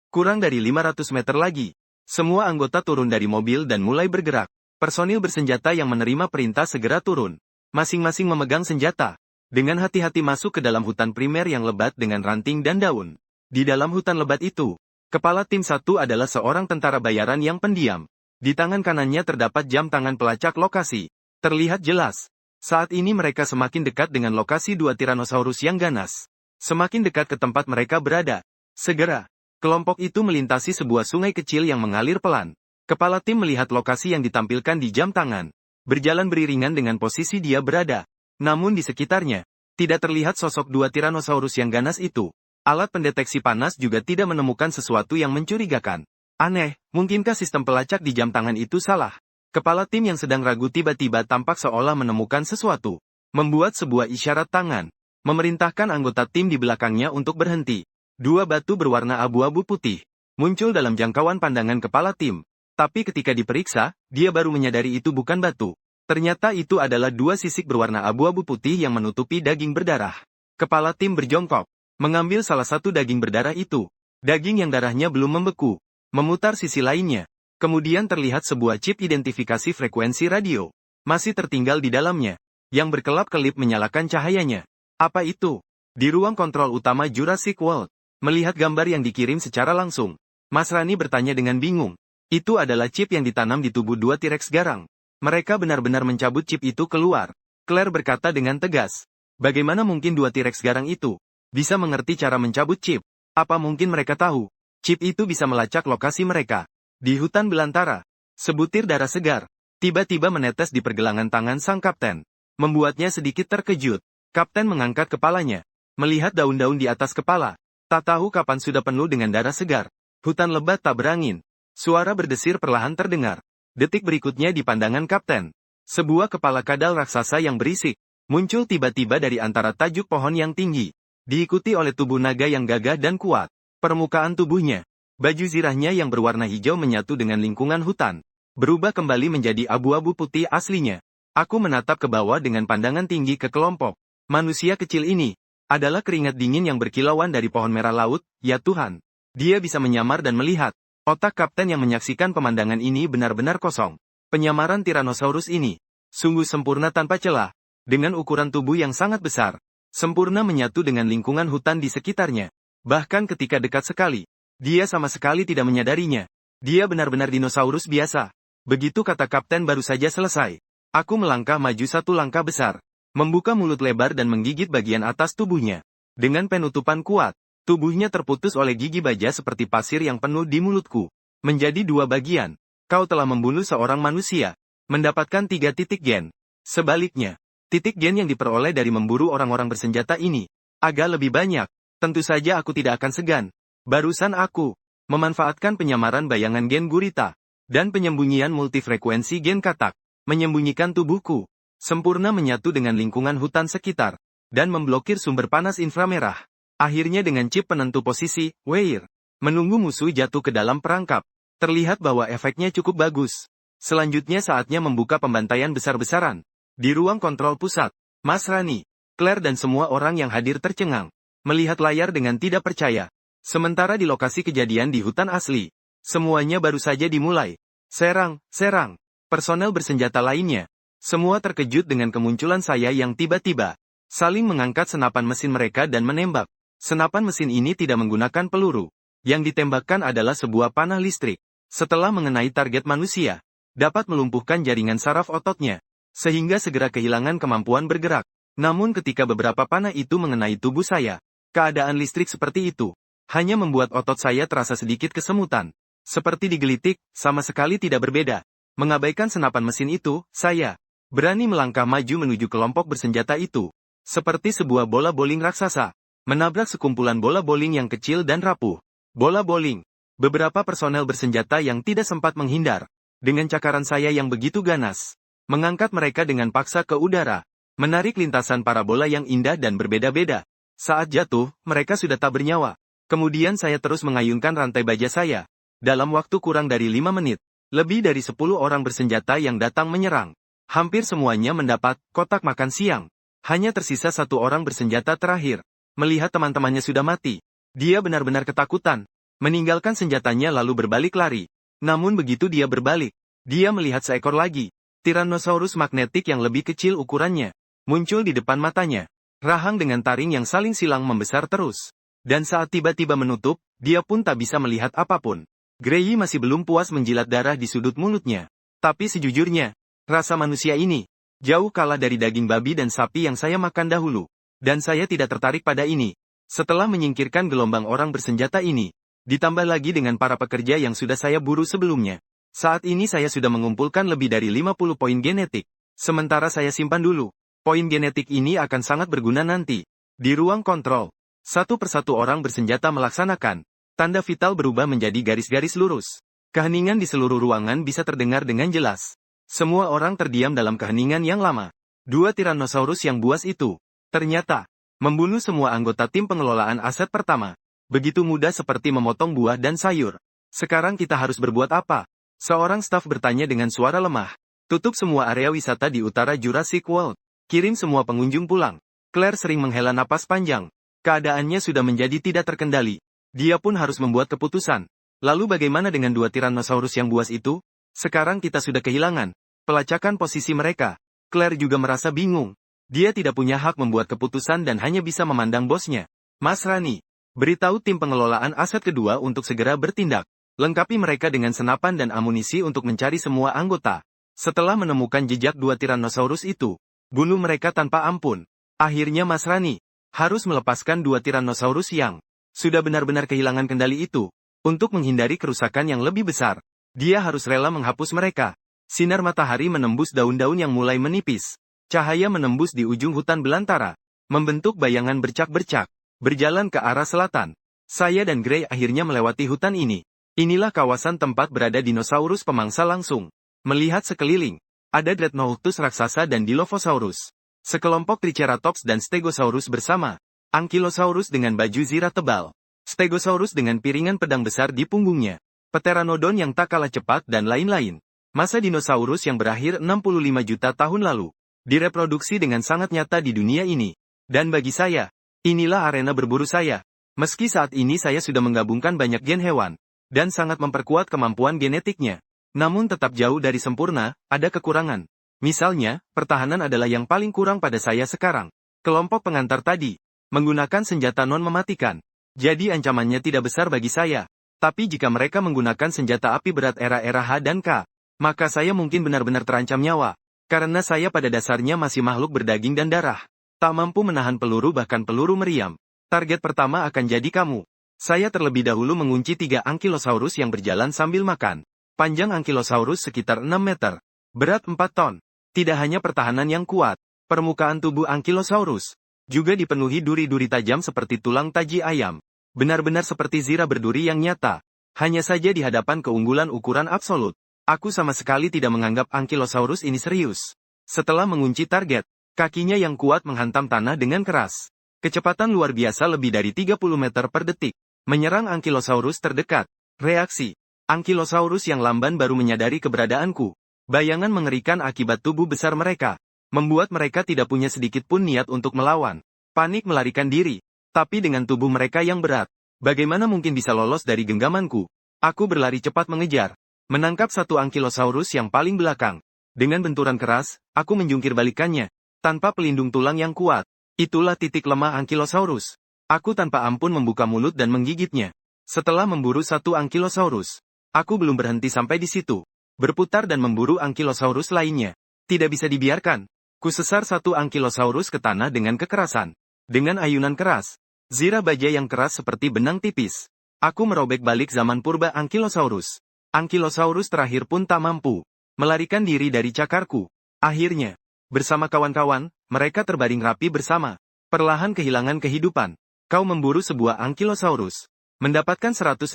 Kurang dari 500 meter lagi, semua anggota turun dari mobil dan mulai bergerak. Personil bersenjata yang menerima perintah segera turun. Masing-masing memegang senjata. Dengan hati-hati masuk ke dalam hutan primer yang lebat dengan ranting dan daun. Di dalam hutan lebat itu, kepala tim 1 adalah seorang tentara bayaran yang pendiam. Di tangan kanannya terdapat jam tangan pelacak lokasi. Terlihat jelas. Saat ini mereka semakin dekat dengan lokasi 2 Tyrannosaurus yang ganas. Semakin dekat ke tempat mereka berada. Segera, kelompok itu melintasi sebuah sungai kecil yang mengalir pelan. Kepala tim melihat lokasi yang ditampilkan di jam tangan. Berjalan beriringan dengan posisi dia berada. Namun di sekitarnya, tidak terlihat sosok 2 Tyrannosaurus yang ganas itu. Alat pendeteksi panas juga tidak menemukan sesuatu yang mencurigakan. Aneh, mungkinkah sistem pelacak di jam tangan itu salah? Kepala tim yang sedang ragu tiba-tiba tampak seolah menemukan sesuatu. Membuat sebuah isyarat tangan. Memerintahkan anggota tim di belakangnya untuk berhenti. 2 batu berwarna abu-abu putih muncul dalam jangkauan pandangan kepala tim. Tapi ketika diperiksa, dia baru menyadari itu bukan batu. Ternyata itu adalah 2 sisik berwarna abu-abu putih yang menutupi daging berdarah. Kepala tim berjongkok, mengambil salah satu daging berdarah itu. Daging yang darahnya belum membeku. Memutar sisi lainnya. Kemudian terlihat sebuah chip identifikasi frekuensi radio. Masih tertinggal di dalamnya. Yang berkelap-kelip menyalakan cahayanya. Apa itu? Di ruang kontrol utama Jurassic World. Melihat gambar yang dikirim secara langsung, Mas Rani bertanya dengan bingung. Itu adalah chip yang ditanam di tubuh 2 T-Rex garang. Mereka benar-benar mencabut chip itu keluar. Claire berkata dengan tegas. Bagaimana mungkin 2 T-Rex garang itu bisa mengerti cara mencabut chip? Apa mungkin mereka tahu? Chip itu bisa melacak lokasi mereka. Di hutan belantara, sebutir darah segar tiba-tiba menetes di pergelangan tangan sang kapten. Membuatnya sedikit terkejut. Kapten mengangkat kepalanya. Melihat daun-daun di atas kepala. Tak tahu kapan sudah penuh dengan darah segar. Hutan lebat tak berangin. Suara berdesir perlahan terdengar. Detik berikutnya di pandangan kapten. Sebuah kepala kadal raksasa yang berisik muncul tiba-tiba dari antara tajuk pohon yang tinggi. Diikuti oleh tubuh naga yang gagah dan kuat. Permukaan tubuhnya, baju zirahnya yang berwarna hijau menyatu dengan lingkungan hutan. Berubah kembali menjadi abu-abu putih aslinya. Aku menatap ke bawah dengan pandangan tinggi ke kelompok. Manusia kecil ini adalah keringat dingin yang berkilauan dari pohon merah laut, ya Tuhan. Dia bisa menyamar dan melihat. Otak kapten yang menyaksikan pemandangan ini benar-benar kosong. Penyamaran Tyrannosaurus ini sungguh sempurna tanpa celah. Dengan ukuran tubuh yang sangat besar. Sempurna menyatu dengan lingkungan hutan di sekitarnya. Bahkan ketika dekat sekali, dia sama sekali tidak menyadarinya. Dia benar-benar dinosaurus biasa. Begitu kata kapten baru saja selesai. Aku melangkah maju 1 langkah besar. membuka mulut lebar dan menggigit bagian atas tubuhnya. Dengan penutupan kuat, tubuhnya terputus oleh gigi baja seperti pasir yang penuh di mulutku. Menjadi dua bagian. Kau telah membunuh seorang manusia. Mendapatkan 3 titik gen. Sebaliknya, titik gen yang diperoleh dari memburu orang-orang bersenjata ini agak lebih banyak. Tentu saja aku tidak akan segan. Barusan aku memanfaatkan penyamaran bayangan gen gurita dan penyembunyian multifrekuensi gen katak, menyembunyikan tubuhku sempurna menyatu dengan lingkungan hutan sekitar dan memblokir sumber panas inframerah. Akhirnya dengan chip penentu posisi, Weir, menunggu musuh jatuh ke dalam perangkap. Terlihat bahwa efeknya cukup bagus. Selanjutnya saatnya membuka pembantaian besar-besaran. Di ruang kontrol pusat, Mas Rani, Claire dan semua orang yang hadir tercengang, melihat layar dengan tidak percaya. Sementara di lokasi kejadian di hutan asli, semuanya baru saja dimulai. Serang, serang. Personel bersenjata lainnya, semua terkejut dengan kemunculan saya yang tiba-tiba. Saling mengangkat senapan mesin mereka dan menembak. Senapan mesin ini tidak menggunakan peluru. Yang ditembakkan adalah sebuah panah listrik. Setelah mengenai target manusia, dapat melumpuhkan jaringan saraf ototnya, sehingga segera kehilangan kemampuan bergerak. Namun ketika beberapa panah itu mengenai tubuh saya, keadaan listrik seperti itu, hanya membuat otot saya terasa sedikit kesemutan. Seperti digelitik, sama sekali tidak berbeda. Mengabaikan senapan mesin itu, saya berani melangkah maju menuju kelompok bersenjata itu. Seperti sebuah bola bowling raksasa, menabrak sekumpulan bola bowling yang kecil dan rapuh. Bola bowling. Beberapa personel bersenjata yang tidak sempat menghindar. Dengan cakaran saya yang begitu ganas, mengangkat mereka dengan paksa ke udara, menarik lintasan parabola yang indah dan berbeda-beda. Saat jatuh, mereka sudah tak bernyawa. Kemudian saya terus mengayunkan rantai baja saya. Dalam waktu kurang dari 5 menit, lebih dari 10 orang bersenjata yang datang menyerang. Hampir semuanya mendapat kotak makan siang. Hanya tersisa 1 orang bersenjata terakhir. Melihat teman-temannya sudah mati, dia benar-benar ketakutan. Meninggalkan senjatanya lalu berbalik lari. Namun begitu dia berbalik, dia melihat seekor lagi. Tyrannosaurus magnetik yang lebih kecil ukurannya, muncul di depan matanya. Rahang dengan taring yang saling silang membesar terus. Dan saat tiba-tiba menutup, dia pun tak bisa melihat apapun. Grey masih belum puas menjilat darah di sudut mulutnya. Tapi sejujurnya, rasa manusia ini jauh kalah dari daging babi dan sapi yang saya makan dahulu. Dan saya tidak tertarik pada ini. Setelah menyingkirkan gelombang orang bersenjata ini, ditambah lagi dengan para pekerja yang sudah saya buru sebelumnya. Saat ini saya sudah mengumpulkan lebih dari 50 poin genetik. Sementara saya simpan dulu. Poin genetik ini akan sangat berguna nanti. Di ruang kontrol, satu persatu orang bersenjata melaksanakan. Tanda vital berubah menjadi garis-garis lurus. Keheningan di seluruh ruangan bisa terdengar dengan jelas. Semua orang terdiam dalam keheningan yang lama. 2 Tyrannosaurus yang buas itu, ternyata, membunuh semua anggota tim pengelolaan aset pertama. Begitu mudah seperti memotong buah dan sayur. Sekarang kita harus berbuat apa? Seorang staf bertanya dengan suara lemah. Tutup semua area wisata di utara Jurassic World. Kirim semua pengunjung pulang. Claire sering menghela napas panjang. Keadaannya sudah menjadi tidak terkendali. Dia pun harus membuat keputusan. Lalu bagaimana dengan 2 Tyrannosaurus yang buas itu? Sekarang kita sudah kehilangan pelacakan posisi mereka. Claire juga merasa bingung. Dia tidak punya hak membuat keputusan dan hanya bisa memandang bosnya. Mas Rani, beritahu tim pengelolaan aset kedua untuk segera bertindak. Lengkapi mereka dengan senapan dan amunisi untuk mencari semua anggota. Setelah menemukan jejak 2 Tyrannosaurus itu, bunuh mereka tanpa ampun. Akhirnya Mas Rani harus melepaskan 2 Tyrannosaurus yang sudah benar-benar kehilangan kendali itu. Untuk menghindari kerusakan yang lebih besar, dia harus rela menghapus mereka. Sinar matahari menembus daun-daun yang mulai menipis. Cahaya menembus di ujung hutan belantara, membentuk bayangan bercak-bercak, berjalan ke arah selatan. Saya dan Grey akhirnya melewati hutan ini. Inilah kawasan tempat berada dinosaurus pemangsa langsung. Melihat sekeliling, ada Dreadnoughtus raksasa dan Dilophosaurus. Sekelompok Triceratops dan Stegosaurus bersama. Ankylosaurus dengan baju zirah tebal. Stegosaurus dengan piringan pedang besar di punggungnya. Pteranodon yang tak kalah cepat dan lain-lain. Masa dinosaurus yang berakhir 65 juta tahun lalu. Direproduksi dengan sangat nyata di dunia ini. Dan bagi saya, inilah arena berburu saya. Meski saat ini saya sudah menggabungkan banyak gen hewan, dan sangat memperkuat kemampuan genetiknya. Namun tetap jauh dari sempurna, ada kekurangan. Misalnya, pertahanan adalah yang paling kurang pada saya sekarang. Kelompok pengantar tadi, menggunakan senjata non-mematikan. Jadi ancamannya tidak besar bagi saya. Tapi jika mereka menggunakan senjata api berat era-era H dan K, maka saya mungkin benar-benar terancam nyawa. Karena saya pada dasarnya masih makhluk berdaging dan darah. Tak mampu menahan peluru bahkan peluru meriam. Target pertama akan jadi kamu. Saya terlebih dahulu mengunci 3 Ankylosaurus yang berjalan sambil makan. Panjang Ankylosaurus sekitar 6 meter. Berat 4 ton. Tidak hanya pertahanan yang kuat. Permukaan tubuh Ankylosaurus juga dipenuhi duri-duri tajam seperti tulang taji ayam. Benar-benar seperti zira berduri yang nyata. Hanya saja di hadapan keunggulan ukuran absolut. Aku sama sekali tidak menganggap Ankylosaurus ini serius. Setelah mengunci target, kakinya yang kuat menghantam tanah dengan keras. Kecepatan luar biasa lebih dari 30 meter per detik. Menyerang Ankylosaurus terdekat. Reaksi. Ankylosaurus yang lamban baru menyadari keberadaanku. Bayangan mengerikan akibat tubuh besar mereka. Membuat mereka tidak punya sedikit pun niat untuk melawan. Panik melarikan diri. Tapi dengan tubuh mereka yang berat, bagaimana mungkin bisa lolos dari genggamanku? Aku berlari cepat mengejar. Menangkap satu Ankylosaurus yang paling belakang. Dengan benturan keras, aku menjungkir balikannya. Tanpa pelindung tulang yang kuat. Itulah titik lemah Ankylosaurus. Aku tanpa ampun membuka mulut dan menggigitnya. Setelah memburu satu Ankylosaurus, aku belum berhenti sampai di situ. Berputar dan memburu Ankylosaurus lainnya. Tidak bisa dibiarkan. Kusesar satu Ankylosaurus ke tanah dengan kekerasan. Dengan ayunan keras. Zira baja yang keras seperti benang tipis. Aku merobek balik zaman purba Ankylosaurus. Ankylosaurus terakhir pun tak mampu melarikan diri dari cakarku. Akhirnya, bersama kawan-kawan, mereka terbaring rapi bersama. Perlahan kehilangan kehidupan. Kau memburu sebuah Ankylosaurus. Mendapatkan 150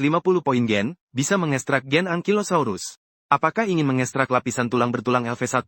poin gen, bisa mengekstrak gen Ankylosaurus. Apakah ingin mengekstrak lapisan tulang bertulang LV1?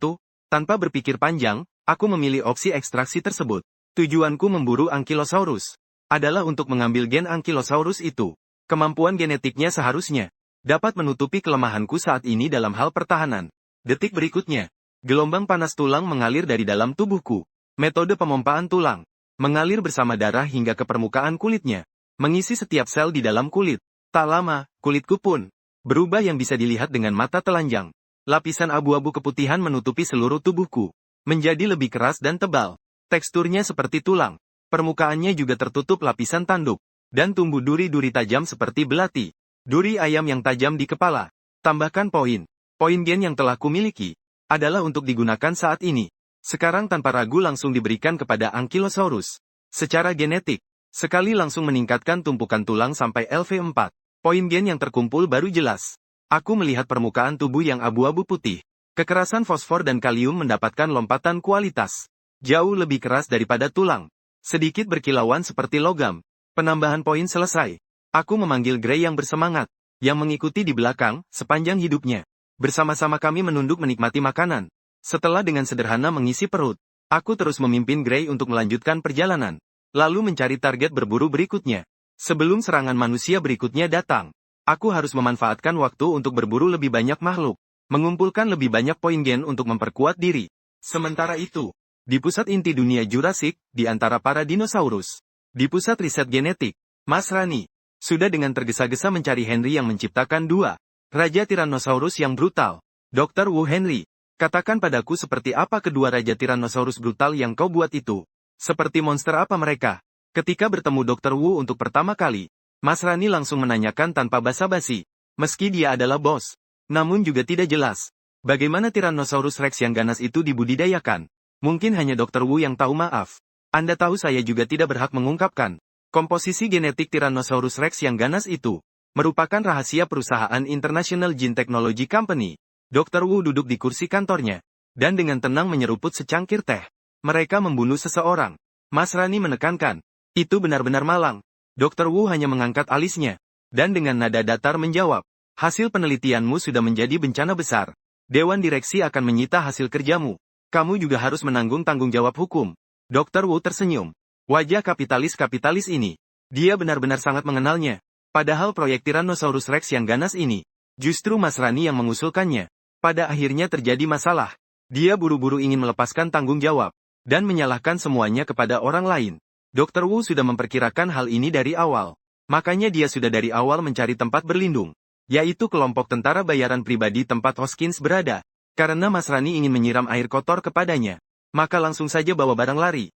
Tanpa berpikir panjang, aku memilih opsi ekstraksi tersebut. Tujuanku memburu Ankylosaurus adalah untuk mengambil gen Ankylosaurus itu. Kemampuan genetiknya seharusnya dapat menutupi kelemahanku saat ini dalam hal pertahanan. Detik berikutnya, gelombang panas tulang mengalir dari dalam tubuhku. Metode pemompaan tulang mengalir bersama darah hingga ke permukaan kulitnya, mengisi setiap sel di dalam kulit. Tak lama, kulitku pun berubah yang bisa dilihat dengan mata telanjang. Lapisan abu-abu keputihan menutupi seluruh tubuhku, menjadi lebih keras dan tebal. Teksturnya seperti tulang. Permukaannya juga tertutup lapisan tanduk, dan tumbuh duri-duri tajam seperti belati. Duri ayam yang tajam di kepala. Tambahkan poin. Poin gen yang telah kumiliki adalah untuk digunakan saat ini. Sekarang tanpa ragu langsung diberikan kepada Ankylosaurus. Secara genetik, sekali langsung meningkatkan tumpukan tulang sampai LV4. Poin gen yang terkumpul baru jelas. Aku melihat permukaan tubuh yang abu-abu putih. Kekerasan fosfor dan kalium mendapatkan lompatan kualitas jauh lebih keras daripada tulang. Sedikit berkilauan seperti logam. Penambahan poin selesai. Aku memanggil Gray yang bersemangat, yang mengikuti di belakang, sepanjang hidupnya. Bersama-sama kami menunduk menikmati makanan. Setelah dengan sederhana mengisi perut, aku terus memimpin Gray untuk melanjutkan perjalanan. Lalu mencari target berburu berikutnya. Sebelum serangan manusia berikutnya datang, aku harus memanfaatkan waktu untuk berburu lebih banyak makhluk. Mengumpulkan lebih banyak poin gen untuk memperkuat diri. Sementara itu, di pusat inti dunia Jurassic, di antara para dinosaurus. Di pusat riset genetik, Mas Rani sudah dengan tergesa-gesa mencari Henry yang menciptakan dua Raja Tyrannosaurus yang brutal. Dr. Wu Henry, katakan padaku seperti apa kedua Raja Tyrannosaurus brutal yang kau buat itu. Seperti monster apa mereka? Ketika bertemu Dr. Wu untuk pertama kali, Mas Rani langsung menanyakan tanpa basa-basi. Meski dia adalah bos, namun juga tidak jelas bagaimana Tyrannosaurus Rex yang ganas itu dibudidayakan. Mungkin hanya Dr. Wu yang tahu. Maaf. Anda tahu saya juga tidak berhak mengungkapkan. Komposisi genetik Tyrannosaurus Rex yang ganas itu merupakan rahasia perusahaan International Gene Technology Company. Dr. Wu duduk di kursi kantornya, dan dengan tenang menyeruput secangkir teh. Mereka membunuh seseorang. Mas Rani menekankan. Itu benar-benar malang. Dr. Wu hanya mengangkat alisnya, dan dengan nada datar menjawab. Hasil penelitianmu sudah menjadi bencana besar. Dewan direksi akan menyita hasil kerjamu. Kamu juga harus menanggung tanggung jawab hukum. Dr. Wu tersenyum. Wajah kapitalis-kapitalis ini. Dia benar-benar sangat mengenalnya. Padahal proyek Tyrannosaurus Rex yang ganas ini, justru Mas Rani yang mengusulkannya. Pada akhirnya terjadi masalah. Dia buru-buru ingin melepaskan tanggung jawab, dan menyalahkan semuanya kepada orang lain. Dr. Wu sudah memperkirakan hal ini dari awal. Makanya dia sudah dari awal mencari tempat berlindung, yaitu kelompok tentara bayaran pribadi tempat Hoskins berada. Karena Mas Rani ingin menyiram air kotor kepadanya, maka langsung saja bawa barang lari.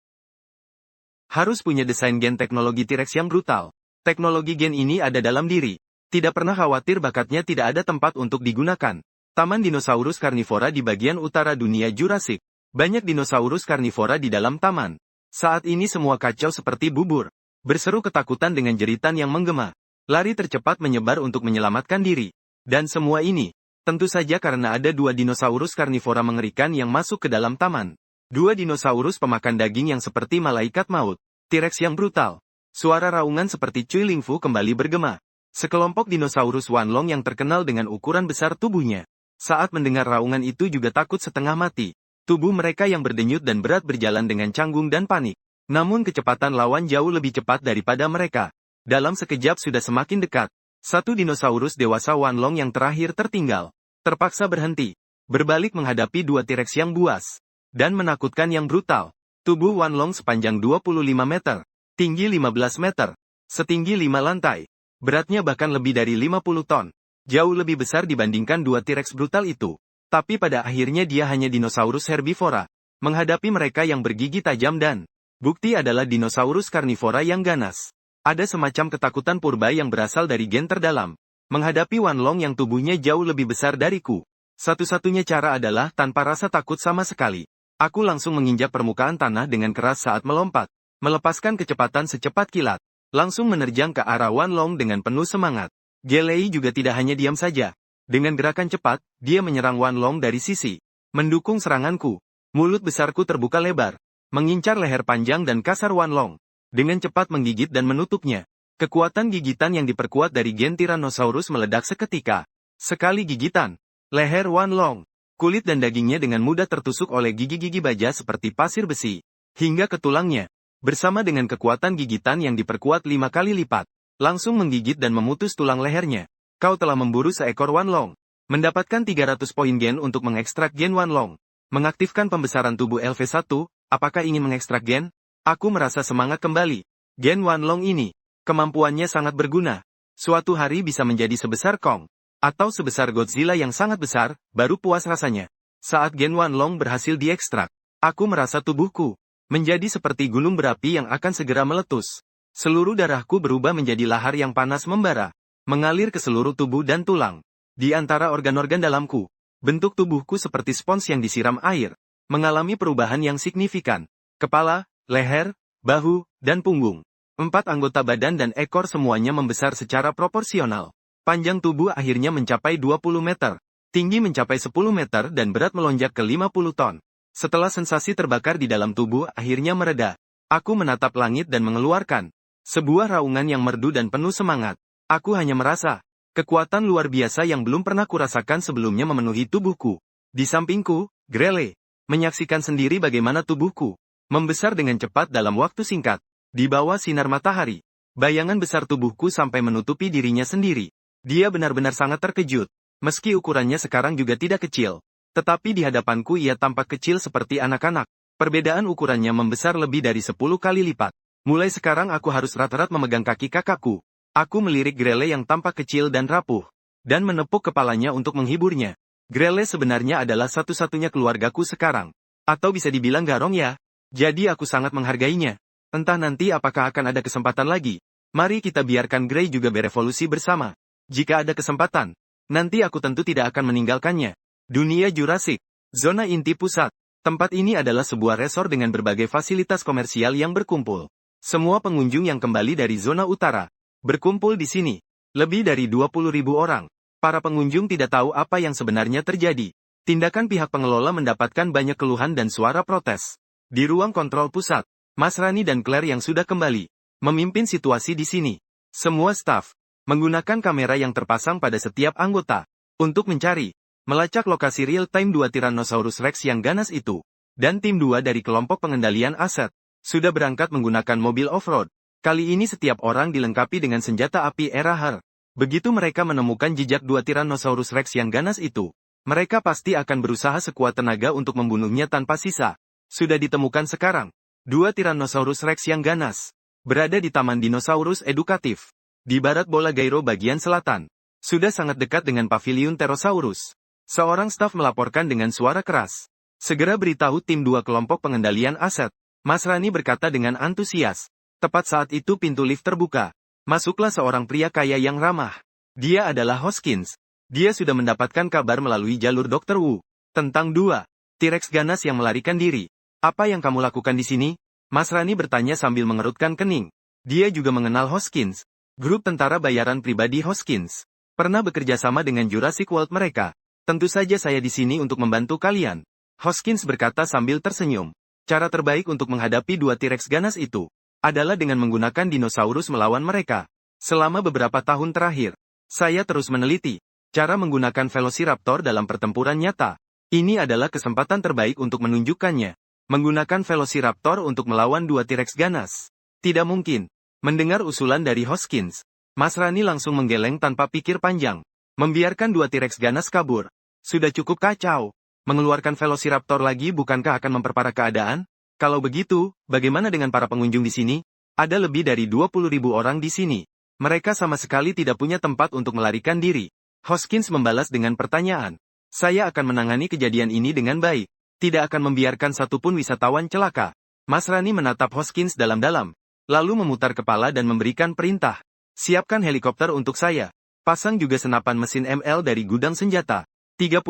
Harus punya desain gen teknologi T-Rex yang brutal. Teknologi gen ini ada dalam diri. Tidak pernah khawatir bakatnya tidak ada tempat untuk digunakan. Taman Dinosaurus Karnivora di bagian utara dunia Jurassic. Banyak dinosaurus karnivora di dalam taman. Saat ini semua kacau seperti bubur. Berseru ketakutan dengan jeritan yang menggema. Lari tercepat menyebar untuk menyelamatkan diri. Dan semua ini, tentu saja karena ada dua dinosaurus karnivora mengerikan yang masuk ke dalam taman. Dua dinosaurus pemakan daging yang seperti malaikat maut. T-Rex yang brutal. Suara raungan seperti Cui Lingfu kembali bergema. Sekelompok dinosaurus Wanlong yang terkenal dengan ukuran besar tubuhnya. Saat mendengar raungan itu juga takut setengah mati. Tubuh mereka yang berdenyut dan berat berjalan dengan canggung dan panik. Namun kecepatan lawan jauh lebih cepat daripada mereka. Dalam sekejap sudah semakin dekat. Satu dinosaurus dewasa Wanlong yang terakhir tertinggal. Terpaksa berhenti. Berbalik menghadapi dua T-Rex yang buas. Dan menakutkan yang brutal. Tubuh Wanlong sepanjang 25 meter. Tinggi 15 meter. Setinggi 5 lantai. Beratnya bahkan lebih dari 50 ton. Jauh lebih besar dibandingkan dua T-Rex brutal itu. Tapi pada akhirnya dia hanya dinosaurus herbivora. Menghadapi mereka yang bergigi tajam dan bukti adalah dinosaurus karnivora yang ganas. Ada semacam ketakutan purba yang berasal dari gen terdalam. Menghadapi Wanlong yang tubuhnya jauh lebih besar dariku. Satu-satunya cara adalah tanpa rasa takut sama sekali. Aku langsung menginjak permukaan tanah dengan keras saat melompat. Melepaskan kecepatan secepat kilat. Langsung menerjang ke arah Wanlong dengan penuh semangat. Gelei juga tidak hanya diam saja. Dengan gerakan cepat, dia menyerang Wanlong dari sisi. Mendukung seranganku. Mulut besarku terbuka lebar. Mengincar leher panjang dan kasar Wanlong. Dengan cepat menggigit dan menutupnya. Kekuatan gigitan yang diperkuat dari gen Tyrannosaurus meledak seketika. Sekali gigitan. Leher Wanlong. Kulit dan dagingnya dengan mudah tertusuk oleh gigi-gigi baja seperti pasir besi. Hingga ke tulangnya. Bersama dengan kekuatan gigitan yang diperkuat 5 kali lipat. Langsung menggigit dan memutus tulang lehernya. Kau telah memburu seekor Wanlong. Mendapatkan 300 poin gen untuk mengekstrak gen Wanlong. Mengaktifkan pembesaran tubuh LV1, apakah ingin mengekstrak gen? Aku merasa semangat kembali. Gen Wanlong ini, kemampuannya sangat berguna. Suatu hari bisa menjadi sebesar Kong. Atau sebesar Godzilla yang sangat besar, baru puas rasanya. Saat gen Wanlong berhasil diekstrak, aku merasa tubuhku menjadi seperti gunung berapi yang akan segera meletus. Seluruh darahku berubah menjadi lahar yang panas membara. Mengalir ke seluruh tubuh dan tulang. Di antara organ-organ dalamku. Bentuk tubuhku seperti spons yang disiram air. Mengalami perubahan yang signifikan. Kepala, leher, bahu, dan punggung. 4 anggota badan dan ekor semuanya membesar secara proporsional. Panjang tubuh akhirnya mencapai 20 meter. Tinggi mencapai 10 meter dan berat melonjak ke 50 ton. Setelah sensasi terbakar di dalam tubuh akhirnya mereda. Aku menatap langit dan mengeluarkan sebuah raungan yang merdu dan penuh semangat. Aku hanya merasa kekuatan luar biasa yang belum pernah kurasakan sebelumnya memenuhi tubuhku. Di sampingku, Grele menyaksikan sendiri bagaimana tubuhku membesar dengan cepat dalam waktu singkat. Di bawah sinar matahari, bayangan besar tubuhku sampai menutupi dirinya sendiri. Dia benar-benar sangat terkejut. Meski ukurannya sekarang juga tidak kecil, tetapi di hadapanku ia tampak kecil seperti anak-anak. Perbedaan ukurannya membesar lebih dari 10 kali lipat. Mulai sekarang aku harus rat-rat memegang kaki kakakku. Aku melirik Grele yang tampak kecil dan rapuh. Dan menepuk kepalanya untuk menghiburnya. Grele sebenarnya adalah satu-satunya keluargaku sekarang. Atau bisa dibilang garong ya. Jadi aku sangat menghargainya. Entah nanti apakah akan ada kesempatan lagi. Mari kita biarkan Grey juga berevolusi bersama. Jika ada kesempatan, nanti aku tentu tidak akan meninggalkannya. Dunia Jurassic. Zona inti pusat. Tempat ini adalah sebuah resor dengan berbagai fasilitas komersial yang berkumpul. Semua pengunjung yang kembali dari zona utara berkumpul di sini. Lebih dari 20.000 orang. Para pengunjung tidak tahu apa yang sebenarnya terjadi. Tindakan pihak pengelola mendapatkan banyak keluhan dan suara protes. Di ruang kontrol pusat, Mas Rani dan Claire yang sudah kembali memimpin situasi di sini. Semua staf menggunakan kamera yang terpasang pada setiap anggota untuk mencari, melacak lokasi real-time 2 Tyrannosaurus Rex yang ganas itu. Dan tim 2 dari kelompok pengendalian aset sudah berangkat menggunakan mobil off-road. Kali ini setiap orang dilengkapi dengan senjata api era HAR. Begitu mereka menemukan jejak 2 Tyrannosaurus Rex yang ganas itu, mereka pasti akan berusaha sekuat tenaga untuk membunuhnya tanpa sisa. Sudah ditemukan sekarang. 2 Tyrannosaurus Rex yang ganas berada di Taman Dinosaurus Edukatif. Di barat Bola Gairo bagian selatan. Sudah sangat dekat dengan Paviliun Pterosaurus. Seorang staf melaporkan dengan suara keras. Segera beritahu tim 2 kelompok pengendalian aset. Mas Rani berkata dengan antusias. Tepat saat itu pintu lift terbuka. Masuklah seorang pria kaya yang ramah. Dia adalah Hoskins. Dia sudah mendapatkan kabar melalui jalur Dr. Wu tentang dua T-Rex ganas yang melarikan diri. Apa yang kamu lakukan di sini? Mas Rani bertanya sambil mengerutkan kening. Dia juga mengenal Hoskins, grup tentara bayaran pribadi Hoskins. Pernah bekerja sama dengan Jurassic World mereka. Tentu saja saya di sini untuk membantu kalian. Hoskins berkata sambil tersenyum. Cara terbaik untuk menghadapi dua T-Rex ganas itu adalah dengan menggunakan dinosaurus melawan mereka. Selama beberapa tahun terakhir, saya terus meneliti cara menggunakan Velociraptor dalam pertempuran nyata. Ini adalah kesempatan terbaik untuk menunjukkannya. Menggunakan Velociraptor untuk melawan dua T-Rex ganas. Tidak mungkin. Mendengar usulan dari Hoskins, Mas Rani langsung menggeleng tanpa pikir panjang. Membiarkan dua T-Rex ganas kabur. Sudah cukup kacau. Mengeluarkan Velociraptor lagi bukankah akan memperparah keadaan? Kalau begitu, bagaimana dengan para pengunjung di sini? Ada lebih dari 20.000 orang di sini. Mereka sama sekali tidak punya tempat untuk melarikan diri. Hoskins membalas dengan pertanyaan. Saya akan menangani kejadian ini dengan baik. Tidak akan membiarkan satupun wisatawan celaka. Mas Rani menatap Hoskins dalam-dalam, lalu memutar kepala dan memberikan perintah. Siapkan helikopter untuk saya. Pasang juga senapan mesin ML dari gudang senjata. 34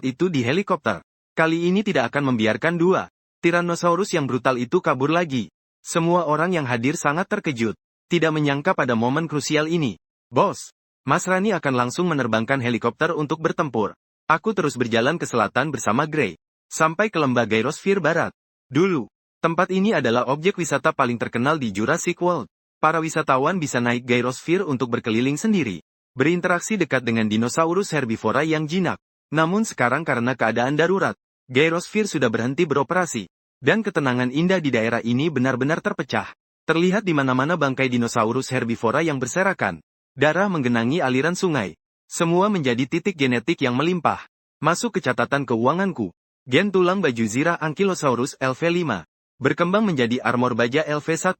itu di helikopter. Kali ini tidak akan membiarkan dua Tyrannosaurus yang brutal itu kabur lagi. Semua orang yang hadir sangat terkejut. Tidak menyangka pada momen krusial ini. Bos, Mas Rani akan langsung menerbangkan helikopter untuk bertempur. Aku terus berjalan ke selatan bersama Gray. Sampai ke lembah Gyrosphere Barat. Dulu, tempat ini adalah objek wisata paling terkenal di Jurassic World. Para wisatawan bisa naik Gyrosphere untuk berkeliling sendiri. Berinteraksi dekat dengan dinosaurus herbivora yang jinak. Namun sekarang karena keadaan darurat, Gyrosphere sudah berhenti beroperasi. Dan ketenangan indah di daerah ini benar-benar terpecah. Terlihat di mana-mana bangkai dinosaurus herbivora yang berserakan. Darah menggenangi aliran sungai. Semua menjadi titik genetik yang melimpah. Masuk ke catatan keuanganku. Gen tulang baju zirah Ankylosaurus LV5. Berkembang menjadi armor baja LV1.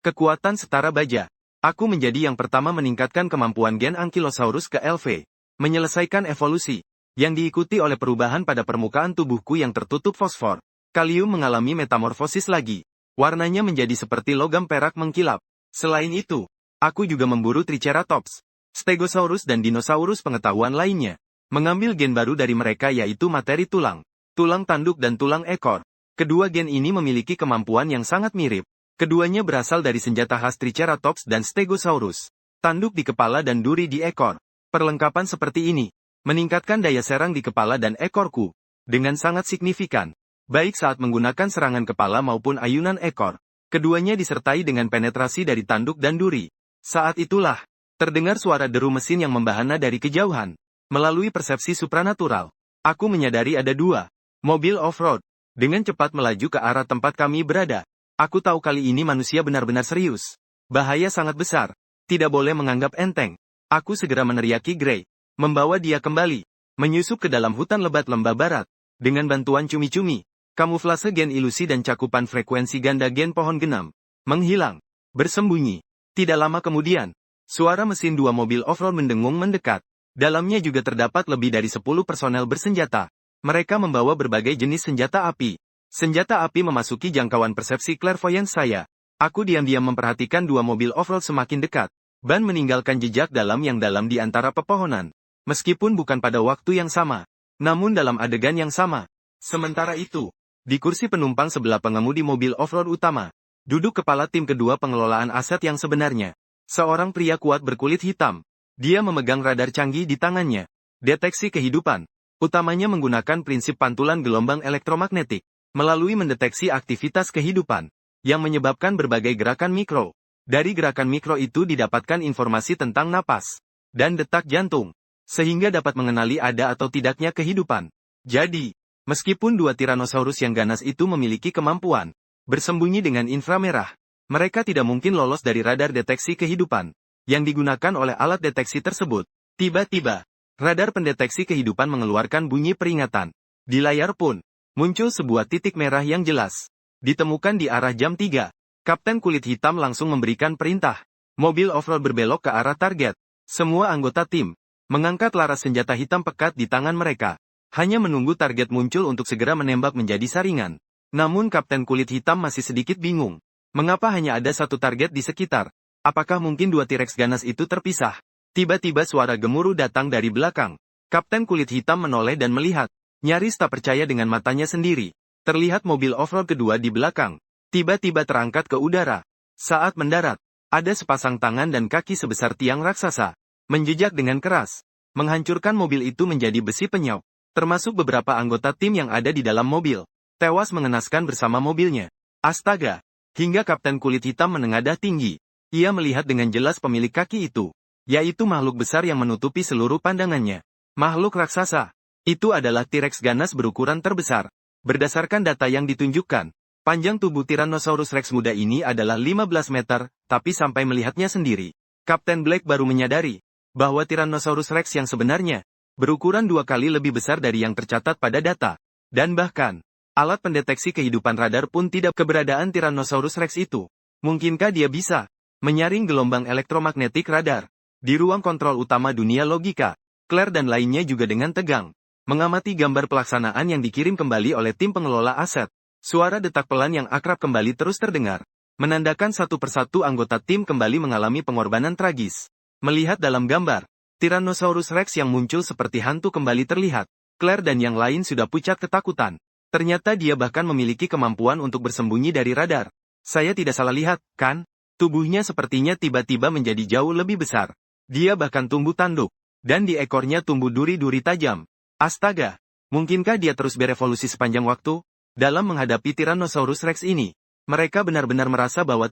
Kekuatan setara baja. Aku menjadi yang pertama meningkatkan kemampuan gen Ankylosaurus ke LV. Menyelesaikan evolusi. Yang diikuti oleh perubahan pada permukaan tubuhku yang tertutup fosfor. Kalium mengalami metamorfosis lagi. Warnanya menjadi seperti logam perak mengkilap. Selain itu, aku juga memburu Triceratops, Stegosaurus dan dinosaurus pengetahuan lainnya. Mengambil gen baru dari mereka yaitu materi tulang, tulang tanduk dan tulang ekor. Kedua gen ini memiliki kemampuan yang sangat mirip. Keduanya berasal dari senjata khas Triceratops dan Stegosaurus. Tanduk di kepala dan duri di ekor. Perlengkapan seperti ini meningkatkan daya serang di kepala dan ekorku dengan sangat signifikan. Baik saat menggunakan serangan kepala maupun ayunan ekor. Keduanya disertai dengan penetrasi dari tanduk dan duri. Saat itulah, terdengar suara deru mesin yang membahana dari kejauhan. Melalui persepsi supranatural, aku menyadari ada dua mobil off-road dengan cepat melaju ke arah tempat kami berada. Aku tahu kali ini manusia benar-benar serius. Bahaya sangat besar. Tidak boleh menganggap enteng. Aku segera meneriaki Gray, membawa dia kembali, menyusup ke dalam hutan lebat lembah barat. Dengan bantuan cumi-cumi, kamuflase gen ilusi dan cakupan frekuensi ganda gen pohon genam menghilang, bersembunyi. Tidak lama kemudian, suara mesin dua mobil off-road mendengung mendekat. Dalamnya juga terdapat lebih dari 10 personel bersenjata. Mereka membawa berbagai jenis senjata api. Senjata api memasuki jangkauan persepsi clairvoyance saya. Aku diam-diam memperhatikan dua mobil off-road semakin dekat. Ban meninggalkan jejak dalam di antara pepohonan. Meskipun bukan pada waktu yang sama, namun dalam adegan yang sama. Sementara itu, di kursi penumpang sebelah pengemudi mobil off-road utama, duduk kepala tim kedua pengelolaan aset yang sebenarnya. Seorang pria kuat berkulit hitam. Dia memegang radar canggih di tangannya. Deteksi kehidupan. Utamanya menggunakan prinsip pantulan gelombang elektromagnetik. Melalui mendeteksi aktivitas kehidupan. Yang menyebabkan berbagai gerakan mikro. Dari gerakan mikro itu didapatkan informasi tentang napas. Dan detak jantung. Sehingga dapat mengenali ada atau tidaknya kehidupan. Jadi, meskipun dua Tyrannosaurus yang ganas itu memiliki kemampuan bersembunyi dengan inframerah, mereka tidak mungkin lolos dari radar deteksi kehidupan yang digunakan oleh alat deteksi tersebut. Tiba-tiba, radar pendeteksi kehidupan mengeluarkan bunyi peringatan. Di layar pun, muncul sebuah titik merah yang jelas. Ditemukan di arah jam 3. Kapten kulit hitam langsung memberikan perintah. Mobil off-road berbelok ke arah target. Semua anggota tim mengangkat laras senjata hitam pekat di tangan mereka. Hanya menunggu target muncul untuk segera menembak menjadi saringan. Namun Kapten kulit hitam masih sedikit bingung. Mengapa hanya ada satu target di sekitar? Apakah mungkin dua T-Rex ganas itu terpisah? Tiba-tiba suara gemuruh datang dari belakang. Kapten kulit hitam menoleh dan melihat. Nyaris tak percaya dengan matanya sendiri. Terlihat mobil off-road kedua di belakang. Tiba-tiba terangkat ke udara. Saat mendarat, ada sepasang tangan dan kaki sebesar tiang raksasa. Menjejak dengan keras. Menghancurkan mobil itu menjadi besi penyok. Termasuk beberapa anggota tim yang ada di dalam mobil. Tewas mengenaskan bersama mobilnya. Astaga! Hingga kapten kulit hitam menengadah tinggi. Ia melihat dengan jelas pemilik kaki itu. Yaitu makhluk besar yang menutupi seluruh pandangannya. Makhluk raksasa. Itu adalah T-Rex ganas berukuran terbesar. Berdasarkan data yang ditunjukkan, panjang tubuh Tyrannosaurus Rex muda ini adalah 15 meter, tapi sampai melihatnya sendiri, Kapten Black baru menyadari bahwa Tyrannosaurus Rex yang sebenarnya berukuran 2 kali lebih besar dari yang tercatat pada data. Dan bahkan, alat pendeteksi kehidupan radar pun tidak keberadaan Tyrannosaurus Rex itu. Mungkinkah dia bisa menyaring gelombang elektromagnetik radar? Di ruang kontrol utama dunia logika, Claire dan lainnya juga dengan tegang mengamati gambar pelaksanaan yang dikirim kembali oleh tim pengelola aset. Suara detak pelan yang akrab kembali terus terdengar, menandakan satu persatu anggota tim kembali mengalami pengorbanan tragis. Melihat dalam gambar, Tyrannosaurus Rex yang muncul seperti hantu kembali terlihat. Claire dan yang lain sudah pucat ketakutan. Ternyata dia bahkan memiliki kemampuan untuk bersembunyi dari radar. Saya tidak salah lihat, kan? Tubuhnya sepertinya tiba-tiba menjadi jauh lebih besar. Dia bahkan tumbuh tanduk. Dan di ekornya tumbuh duri-duri tajam. Astaga! Mungkinkah dia terus berevolusi sepanjang waktu? Dalam menghadapi Tyrannosaurus Rex ini, mereka benar-benar merasa bahwa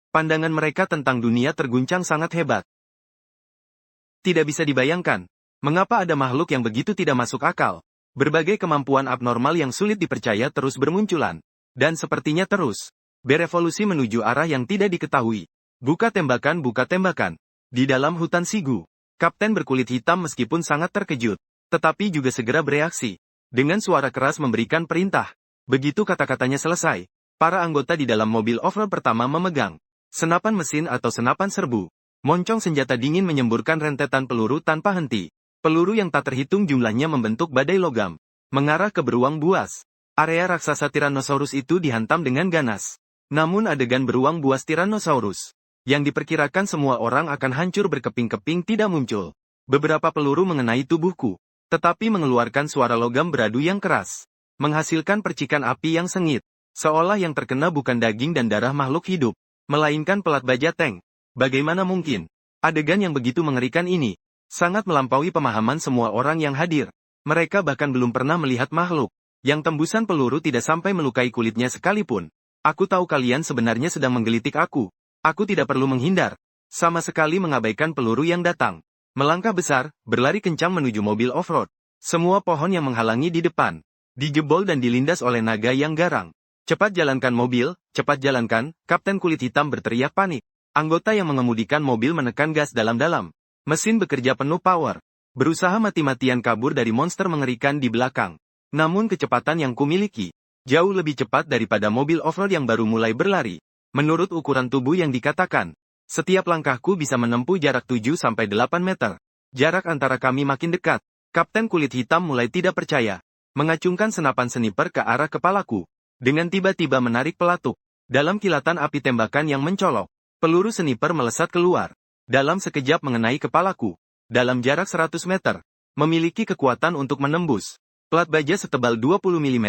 pandangan mereka tentang dunia terguncang sangat hebat. Tidak bisa dibayangkan, mengapa ada makhluk yang begitu tidak masuk akal. Berbagai kemampuan abnormal yang sulit dipercaya terus bermunculan. Dan sepertinya terus berevolusi menuju arah yang tidak diketahui. Buka tembakan. Di dalam hutan Sigu, Kapten berkulit hitam meskipun sangat terkejut, tetapi juga segera bereaksi. Dengan suara keras memberikan perintah. Begitu kata-katanya selesai, para anggota di dalam mobil off-road pertama memegang senapan mesin atau senapan serbu. Moncong senjata dingin menyemburkan rentetan peluru tanpa henti. Peluru yang tak terhitung jumlahnya membentuk badai logam, mengarah ke beruang buas. Area raksasa Tyrannosaurus itu dihantam dengan ganas. Namun adegan beruang buas Tyrannosaurus, yang diperkirakan semua orang akan hancur berkeping-keping tidak muncul. Beberapa peluru mengenai tubuhku, tetapi mengeluarkan suara logam beradu yang keras, menghasilkan percikan api yang sengit, seolah yang terkena bukan daging dan darah makhluk hidup, melainkan pelat baja tank. Bagaimana mungkin? Adegan yang begitu mengerikan ini, sangat melampaui pemahaman semua orang yang hadir. Mereka bahkan belum pernah melihat makhluk, yang tembusan peluru tidak sampai melukai kulitnya sekalipun. Aku tahu kalian sebenarnya sedang menggelitik aku. Aku tidak perlu menghindar, sama sekali mengabaikan peluru yang datang. Melangkah besar, berlari kencang menuju mobil off-road. Semua pohon yang menghalangi di depan, dijebol dan dilindas oleh naga yang garang. Cepat jalankan mobil, cepat jalankan, Kapten kulit hitam berteriak panik. Anggota yang mengemudikan mobil menekan gas dalam-dalam. Mesin bekerja penuh power. Berusaha mati-matian kabur dari monster mengerikan di belakang. Namun kecepatan yang kumiliki, jauh lebih cepat daripada mobil off-road yang baru mulai berlari. Menurut ukuran tubuh yang dikatakan, setiap langkahku bisa menempuh jarak 7-8 meter. Jarak antara kami makin dekat. Kapten kulit hitam mulai tidak percaya. Mengacungkan senapan sniper ke arah kepalaku. Dengan tiba-tiba menarik pelatuk. Dalam kilatan api tembakan yang mencolok, peluru sniper melesat keluar. Dalam sekejap mengenai kepalaku. Dalam jarak 100 meter. Memiliki kekuatan untuk menembus. Plat baja setebal 20 mm,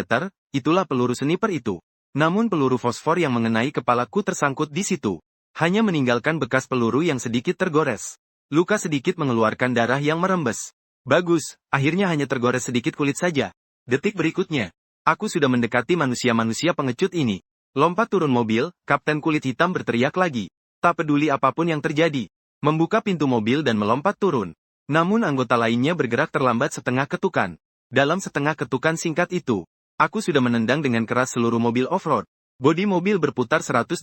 itulah peluru sniper itu. Namun peluru fosfor yang mengenai kepalaku tersangkut di situ. Hanya meninggalkan bekas peluru yang sedikit tergores. Luka sedikit mengeluarkan darah yang merembes. Bagus, akhirnya hanya tergores sedikit kulit saja. Detik berikutnya, aku sudah mendekati manusia-manusia pengecut ini. Lompat turun mobil, Kapten kulit hitam berteriak lagi. Tak peduli apapun yang terjadi. Membuka pintu mobil dan melompat turun. Namun anggota lainnya bergerak terlambat setengah ketukan. Dalam setengah ketukan singkat itu, aku sudah menendang dengan keras seluruh mobil off-road. Bodi mobil berputar 180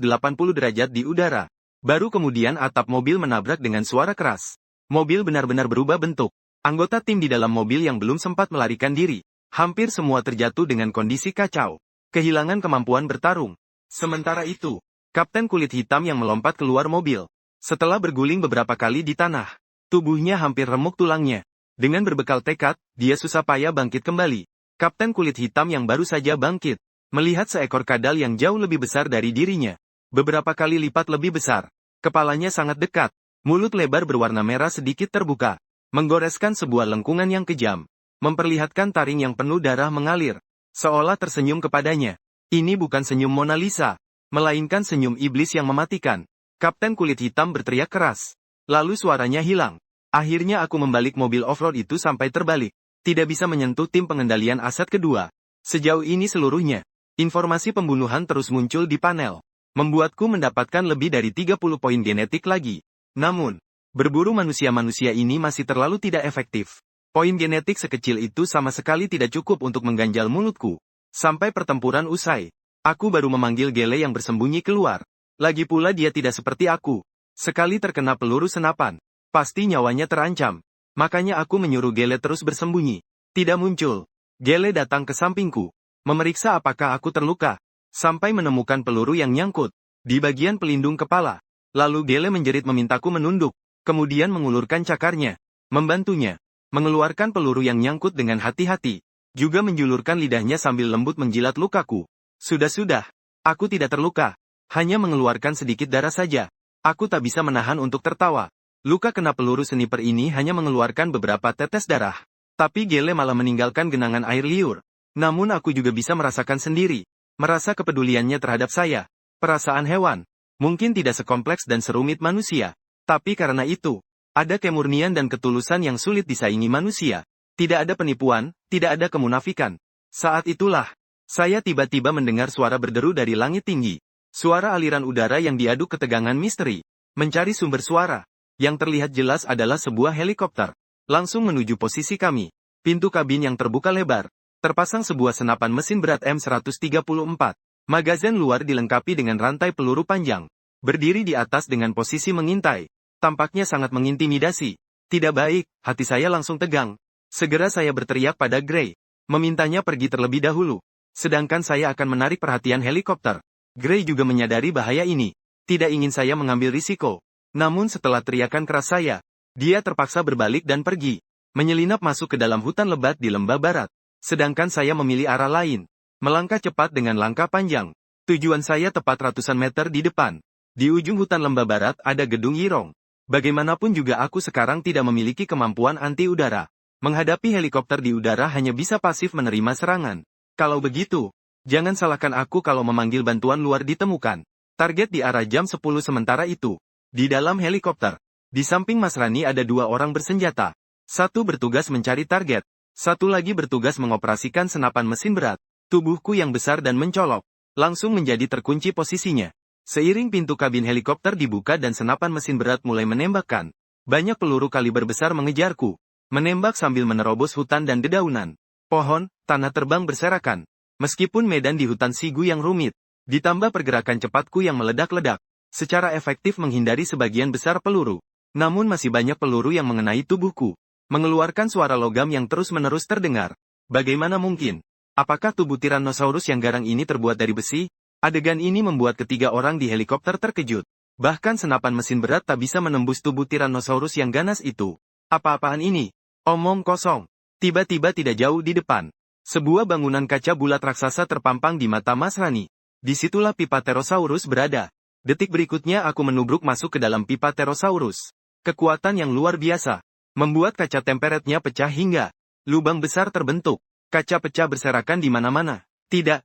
derajat di udara. Baru kemudian atap mobil menabrak dengan suara keras. Mobil benar-benar berubah bentuk. Anggota tim di dalam mobil yang belum sempat melarikan diri, hampir semua terjatuh dengan kondisi kacau. Kehilangan kemampuan bertarung. Sementara itu, Kapten kulit hitam yang melompat keluar mobil. Setelah berguling beberapa kali di tanah, tubuhnya hampir remuk tulangnya. Dengan berbekal tekad, dia susah payah bangkit kembali. Kapten kulit hitam yang baru saja bangkit, melihat seekor kadal yang jauh lebih besar dari dirinya. Beberapa kali lipat lebih besar. Kepalanya sangat dekat. Mulut lebar berwarna merah sedikit terbuka. menggoreskan sebuah lengkungan yang kejam, memperlihatkan taring yang penuh darah mengalir, seolah tersenyum kepadanya. Ini bukan senyum Mona Lisa, melainkan senyum iblis yang mematikan. Kapten kulit hitam berteriak keras. Lalu suaranya hilang. Akhirnya aku membalik mobil off-road itu sampai terbalik. Tidak bisa menyentuh tim pengendalian aset kedua. Sejauh ini seluruhnya, informasi pembunuhan terus muncul di panel. Membuatku mendapatkan lebih dari 30 poin genetik lagi. Namun, berburu manusia-manusia ini masih terlalu tidak efektif. Poin genetik sekecil itu sama sekali tidak cukup untuk mengganjal mulutku. Sampai pertempuran usai, aku baru memanggil Gele yang bersembunyi keluar. Lagi pula dia tidak seperti aku. Sekali terkena peluru senapan, pasti nyawanya terancam. Makanya aku menyuruh Gele terus bersembunyi. Tidak muncul. Gele datang ke sampingku, memeriksa apakah aku terluka, sampai menemukan peluru yang nyangkut di bagian pelindung kepala. Lalu Gele menjerit memintaku menunduk, kemudian mengulurkan cakarnya, membantunya, mengeluarkan peluru yang nyangkut dengan hati-hati, juga menjulurkan lidahnya sambil lembut menjilat lukaku. Sudah-sudah, aku tidak terluka, hanya mengeluarkan sedikit darah saja. Aku tak bisa menahan untuk tertawa. Luka kena peluru sniper ini hanya mengeluarkan beberapa tetes darah, tapi Gele malah meninggalkan genangan air liur. Namun aku juga bisa merasakan sendiri, merasa kepeduliannya terhadap saya. Perasaan hewan, mungkin tidak sekompleks dan serumit manusia, tapi karena itu, ada kemurnian dan ketulusan yang sulit disaingi manusia. Tidak ada penipuan, tidak ada kemunafikan. Saat itulah, saya tiba-tiba mendengar suara berderu dari langit tinggi. Suara aliran udara yang diaduk ketegangan misteri. Mencari sumber suara. Yang terlihat jelas adalah sebuah helikopter. Langsung menuju posisi kami. Pintu kabin yang terbuka lebar. Terpasang sebuah senapan mesin berat M134. Magazin luar dilengkapi dengan rantai peluru panjang. Berdiri di atas dengan posisi mengintai. Tampaknya sangat mengintimidasi. Tidak baik, hati saya langsung tegang. Segera saya berteriak pada Gray, memintanya pergi terlebih dahulu. Sedangkan saya akan menarik perhatian helikopter. Gray juga menyadari bahaya ini. Tidak ingin saya mengambil risiko. Namun setelah teriakan keras saya, dia terpaksa berbalik dan pergi. Menyelinap masuk ke dalam hutan lebat di lembah barat. Sedangkan saya memilih arah lain. Melangkah cepat dengan langkah panjang. Tujuan saya tepat ratusan meter di depan. Di ujung hutan lembah barat ada gedung Yirong. Bagaimanapun juga aku sekarang tidak memiliki kemampuan anti udara. Menghadapi helikopter di udara hanya bisa pasif menerima serangan. Kalau begitu, jangan salahkan aku kalau memanggil bantuan luar ditemukan. Target di arah jam 10 sementara itu. Di dalam helikopter. Di samping Mas Rani ada dua orang bersenjata. Satu bertugas mencari target. Satu lagi bertugas mengoperasikan senapan mesin berat. Tubuhku yang besar dan mencolok langsung menjadi terkunci posisinya. Seiring pintu kabin helikopter dibuka dan senapan mesin berat mulai menembakkan. Banyak peluru kaliber besar mengejarku. Menembak sambil menerobos hutan dan dedaunan. Pohon, tanah terbang berserakan. Meskipun medan di hutan Sigu yang rumit, ditambah pergerakan cepatku yang meledak-ledak, secara efektif menghindari sebagian besar peluru. Namun masih banyak peluru yang mengenai tubuhku. Mengeluarkan suara logam yang terus-menerus terdengar. Bagaimana mungkin? Apakah tubuh Tyrannosaurus yang garang ini terbuat dari besi? Adegan ini membuat ketiga orang di helikopter terkejut. Bahkan senapan mesin berat tak bisa menembus tubuh Tyrannosaurus yang ganas itu. Apa-apaan ini? Omong kosong. Tiba-tiba tidak jauh di depan. Sebuah bangunan kaca bulat raksasa terpampang di mata Mas Rani. Disitulah pipa Pterosaurus berada. Detik berikutnya aku menubruk masuk ke dalam pipa Pterosaurus. Kekuatan yang luar biasa. Membuat kaca temperetnya pecah hingga lubang besar terbentuk. Kaca pecah berserakan di mana-mana. Tidak.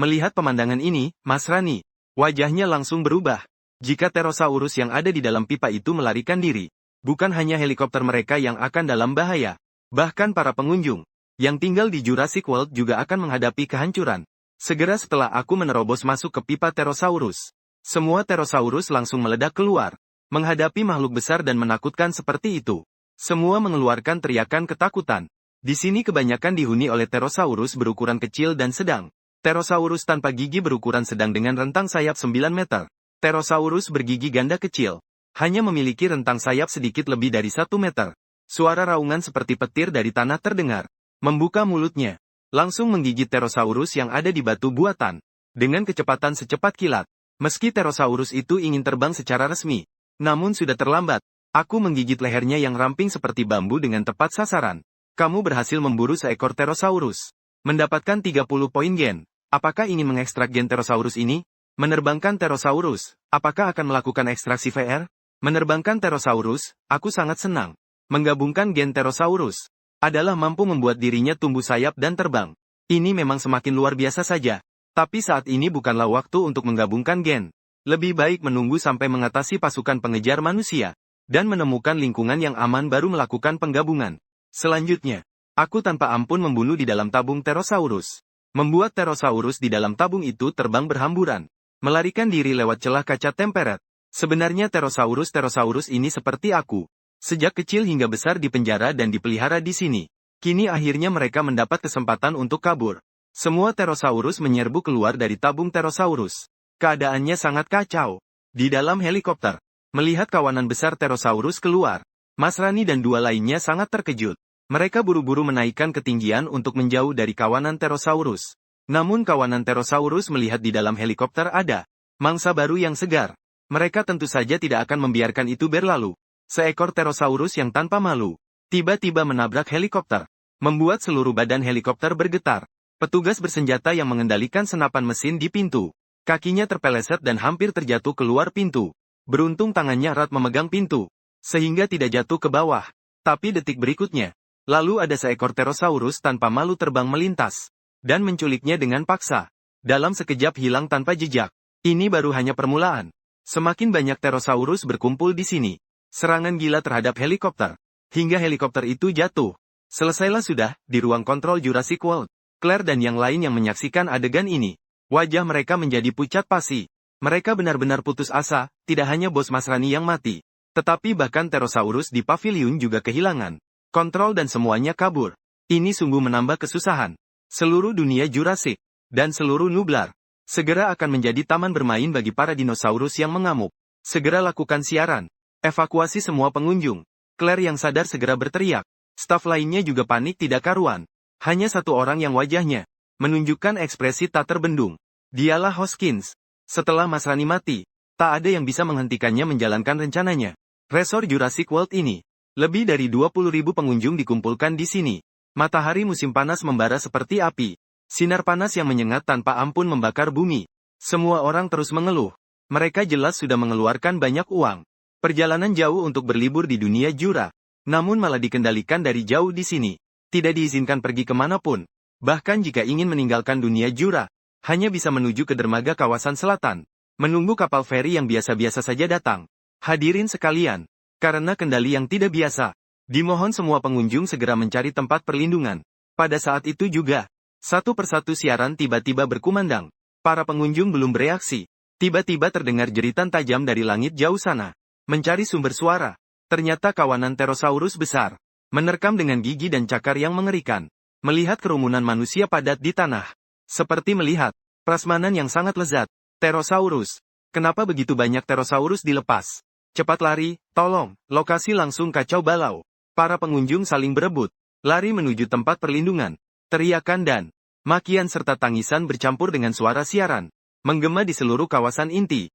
Melihat pemandangan ini, Mas Rani, wajahnya langsung berubah. Jika Pterosaurus yang ada di dalam pipa itu melarikan diri, bukan hanya helikopter mereka yang akan dalam bahaya. Bahkan para pengunjung yang tinggal di Jurassic World juga akan menghadapi kehancuran. Segera setelah aku menerobos masuk ke pipa Pterosaurus, semua Pterosaurus langsung meledak keluar. Menghadapi makhluk besar dan menakutkan seperti itu, semua mengeluarkan teriakan ketakutan. Di sini kebanyakan dihuni oleh Pterosaurus berukuran kecil dan sedang. Pterosaurus tanpa gigi berukuran sedang dengan rentang sayap 9 meter. Pterosaurus bergigi ganda kecil hanya memiliki rentang sayap sedikit lebih dari 1 meter. Suara raungan seperti petir dari tanah terdengar. Membuka mulutnya, langsung menggigit Pterosaurus yang ada di batu buatan. Dengan kecepatan secepat kilat. Meski Pterosaurus itu ingin terbang secara resmi, namun sudah terlambat. Aku menggigit lehernya yang ramping seperti bambu dengan tepat sasaran. Kamu berhasil memburu seekor Pterosaurus. Mendapatkan 30 poin gen. Apakah ingin mengekstrak gen Pterosaurus ini? Menerbangkan Pterosaurus. Apakah akan melakukan ekstraksi VR? Menerbangkan Pterosaurus, aku sangat senang. Menggabungkan gen Pterosaurus adalah mampu membuat dirinya tumbuh sayap dan terbang. Ini memang semakin luar biasa saja. Tapi saat ini bukanlah waktu untuk menggabungkan gen. Lebih baik menunggu sampai mengatasi pasukan pengejar manusia, dan menemukan lingkungan yang aman baru melakukan penggabungan. Selanjutnya, aku tanpa ampun membunuh di dalam tabung Pterosaurus. Membuat Pterosaurus di dalam tabung itu terbang berhamburan. Melarikan diri lewat celah kaca tempered. Sebenarnya Pterosaurus ini seperti aku. Sejak kecil hingga besar di penjara dan dipelihara di sini. Kini akhirnya mereka mendapat kesempatan untuk kabur. Semua Pterosaurus menyerbu keluar dari tabung Pterosaurus. Keadaannya sangat kacau. Di dalam helikopter, melihat kawanan besar Pterosaurus keluar, Mas Rani dan dua lainnya sangat terkejut. Mereka buru-buru menaikkan ketinggian untuk menjauh dari kawanan Pterosaurus. Namun kawanan Pterosaurus melihat di dalam helikopter ada mangsa baru yang segar. Mereka tentu saja tidak akan membiarkan itu berlalu. Seekor Pterosaurus yang tanpa malu, tiba-tiba menabrak helikopter, membuat seluruh badan helikopter bergetar. Petugas bersenjata yang mengendalikan senapan mesin di pintu. Kakinya terpeleset dan hampir terjatuh keluar pintu. Beruntung tangannya erat memegang pintu, sehingga tidak jatuh ke bawah. Tapi detik berikutnya, lalu ada seekor Pterosaurus tanpa malu terbang melintas, dan menculiknya dengan paksa. Dalam sekejap hilang tanpa jejak. Ini baru hanya permulaan. Semakin banyak Pterosaurus berkumpul di sini. Serangan gila terhadap helikopter. Hingga helikopter itu jatuh. Selesailah sudah, di ruang kontrol Jurassic World. Claire dan yang lain yang menyaksikan adegan ini. Wajah mereka menjadi pucat pasi. Mereka benar-benar putus asa, tidak hanya bos Mas Rani yang mati. Tetapi bahkan Pterosaurus di pavilion juga kehilangan kontrol dan semuanya kabur. Ini sungguh menambah kesusahan. Seluruh dunia Jurassic, dan seluruh Nublar, segera akan menjadi taman bermain bagi para dinosaurus yang mengamuk. Segera lakukan siaran. Evakuasi semua pengunjung. Claire yang sadar segera berteriak. Staf lainnya juga panik tidak karuan. Hanya satu orang yang wajahnya menunjukkan ekspresi tak terbendung. Dialah Hoskins. Setelah Mas Rani mati, tak ada yang bisa menghentikannya menjalankan rencananya. Resor Jurassic World ini. Lebih dari 20.000 pengunjung dikumpulkan di sini. Matahari musim panas membara seperti api. Sinar panas yang menyengat tanpa ampun membakar bumi. Semua orang terus mengeluh. Mereka jelas sudah mengeluarkan banyak uang. Perjalanan jauh untuk berlibur di dunia Jura. Namun malah dikendalikan dari jauh di sini. Tidak diizinkan pergi kemanapun. Bahkan jika ingin meninggalkan dunia Jura, hanya bisa menuju ke dermaga kawasan selatan. Menunggu kapal feri yang biasa-biasa saja datang. Hadirin sekalian. Karena kendali yang tidak biasa, dimohon semua pengunjung segera mencari tempat perlindungan. Pada saat itu juga, satu persatu siaran tiba-tiba berkumandang. Para pengunjung belum bereaksi. Tiba-tiba terdengar jeritan tajam dari langit jauh sana. Mencari sumber suara. Ternyata kawanan Pterosaurus besar. Menerkam dengan gigi dan cakar yang mengerikan. Melihat kerumunan manusia padat di tanah. Seperti melihat prasmanan yang sangat lezat. Pterosaurus. Kenapa begitu banyak Pterosaurus dilepas? Cepat lari, tolong, lokasi langsung kacau balau. Para pengunjung saling berebut, lari menuju tempat perlindungan. Teriakan dan makian serta tangisan bercampur dengan suara siaran, menggema di seluruh kawasan inti.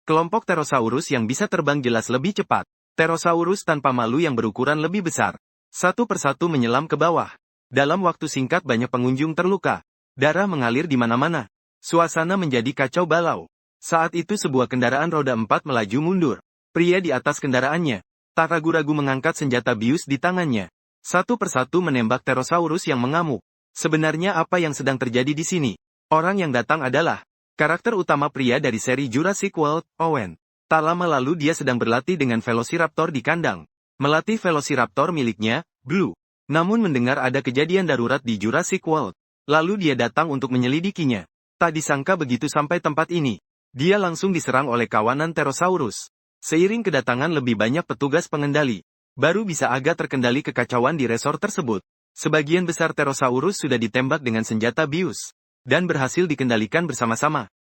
Kelompok Pterosaurus yang bisa terbang jelas lebih cepat. Pterosaurus tanpa malu yang berukuran lebih besar. Satu persatu menyelam ke bawah. Dalam waktu singkat banyak pengunjung terluka. Darah mengalir di mana-mana. Suasana menjadi kacau balau. Saat itu sebuah kendaraan roda 4 melaju mundur. Pria di atas kendaraannya tak ragu-ragu mengangkat senjata bius di tangannya. Satu persatu menembak Pterosaurus yang mengamuk. Sebenarnya apa yang sedang terjadi di sini? Orang yang datang adalah karakter utama pria dari seri Jurassic World, Owen. Tak lama lalu dia sedang berlatih dengan Velociraptor di kandang. Melatih Velociraptor miliknya, Blue. Namun mendengar ada kejadian darurat di Jurassic World. Lalu dia datang untuk menyelidikinya. Tak disangka begitu sampai tempat ini. Dia langsung diserang oleh kawanan Pterosaurus. Seiring kedatangan lebih banyak petugas pengendali, baru bisa agak terkendali kekacauan di resor tersebut. Sebagian besar Pterosaurus sudah ditembak dengan senjata bius, dan berhasil dikendalikan bersama-sama.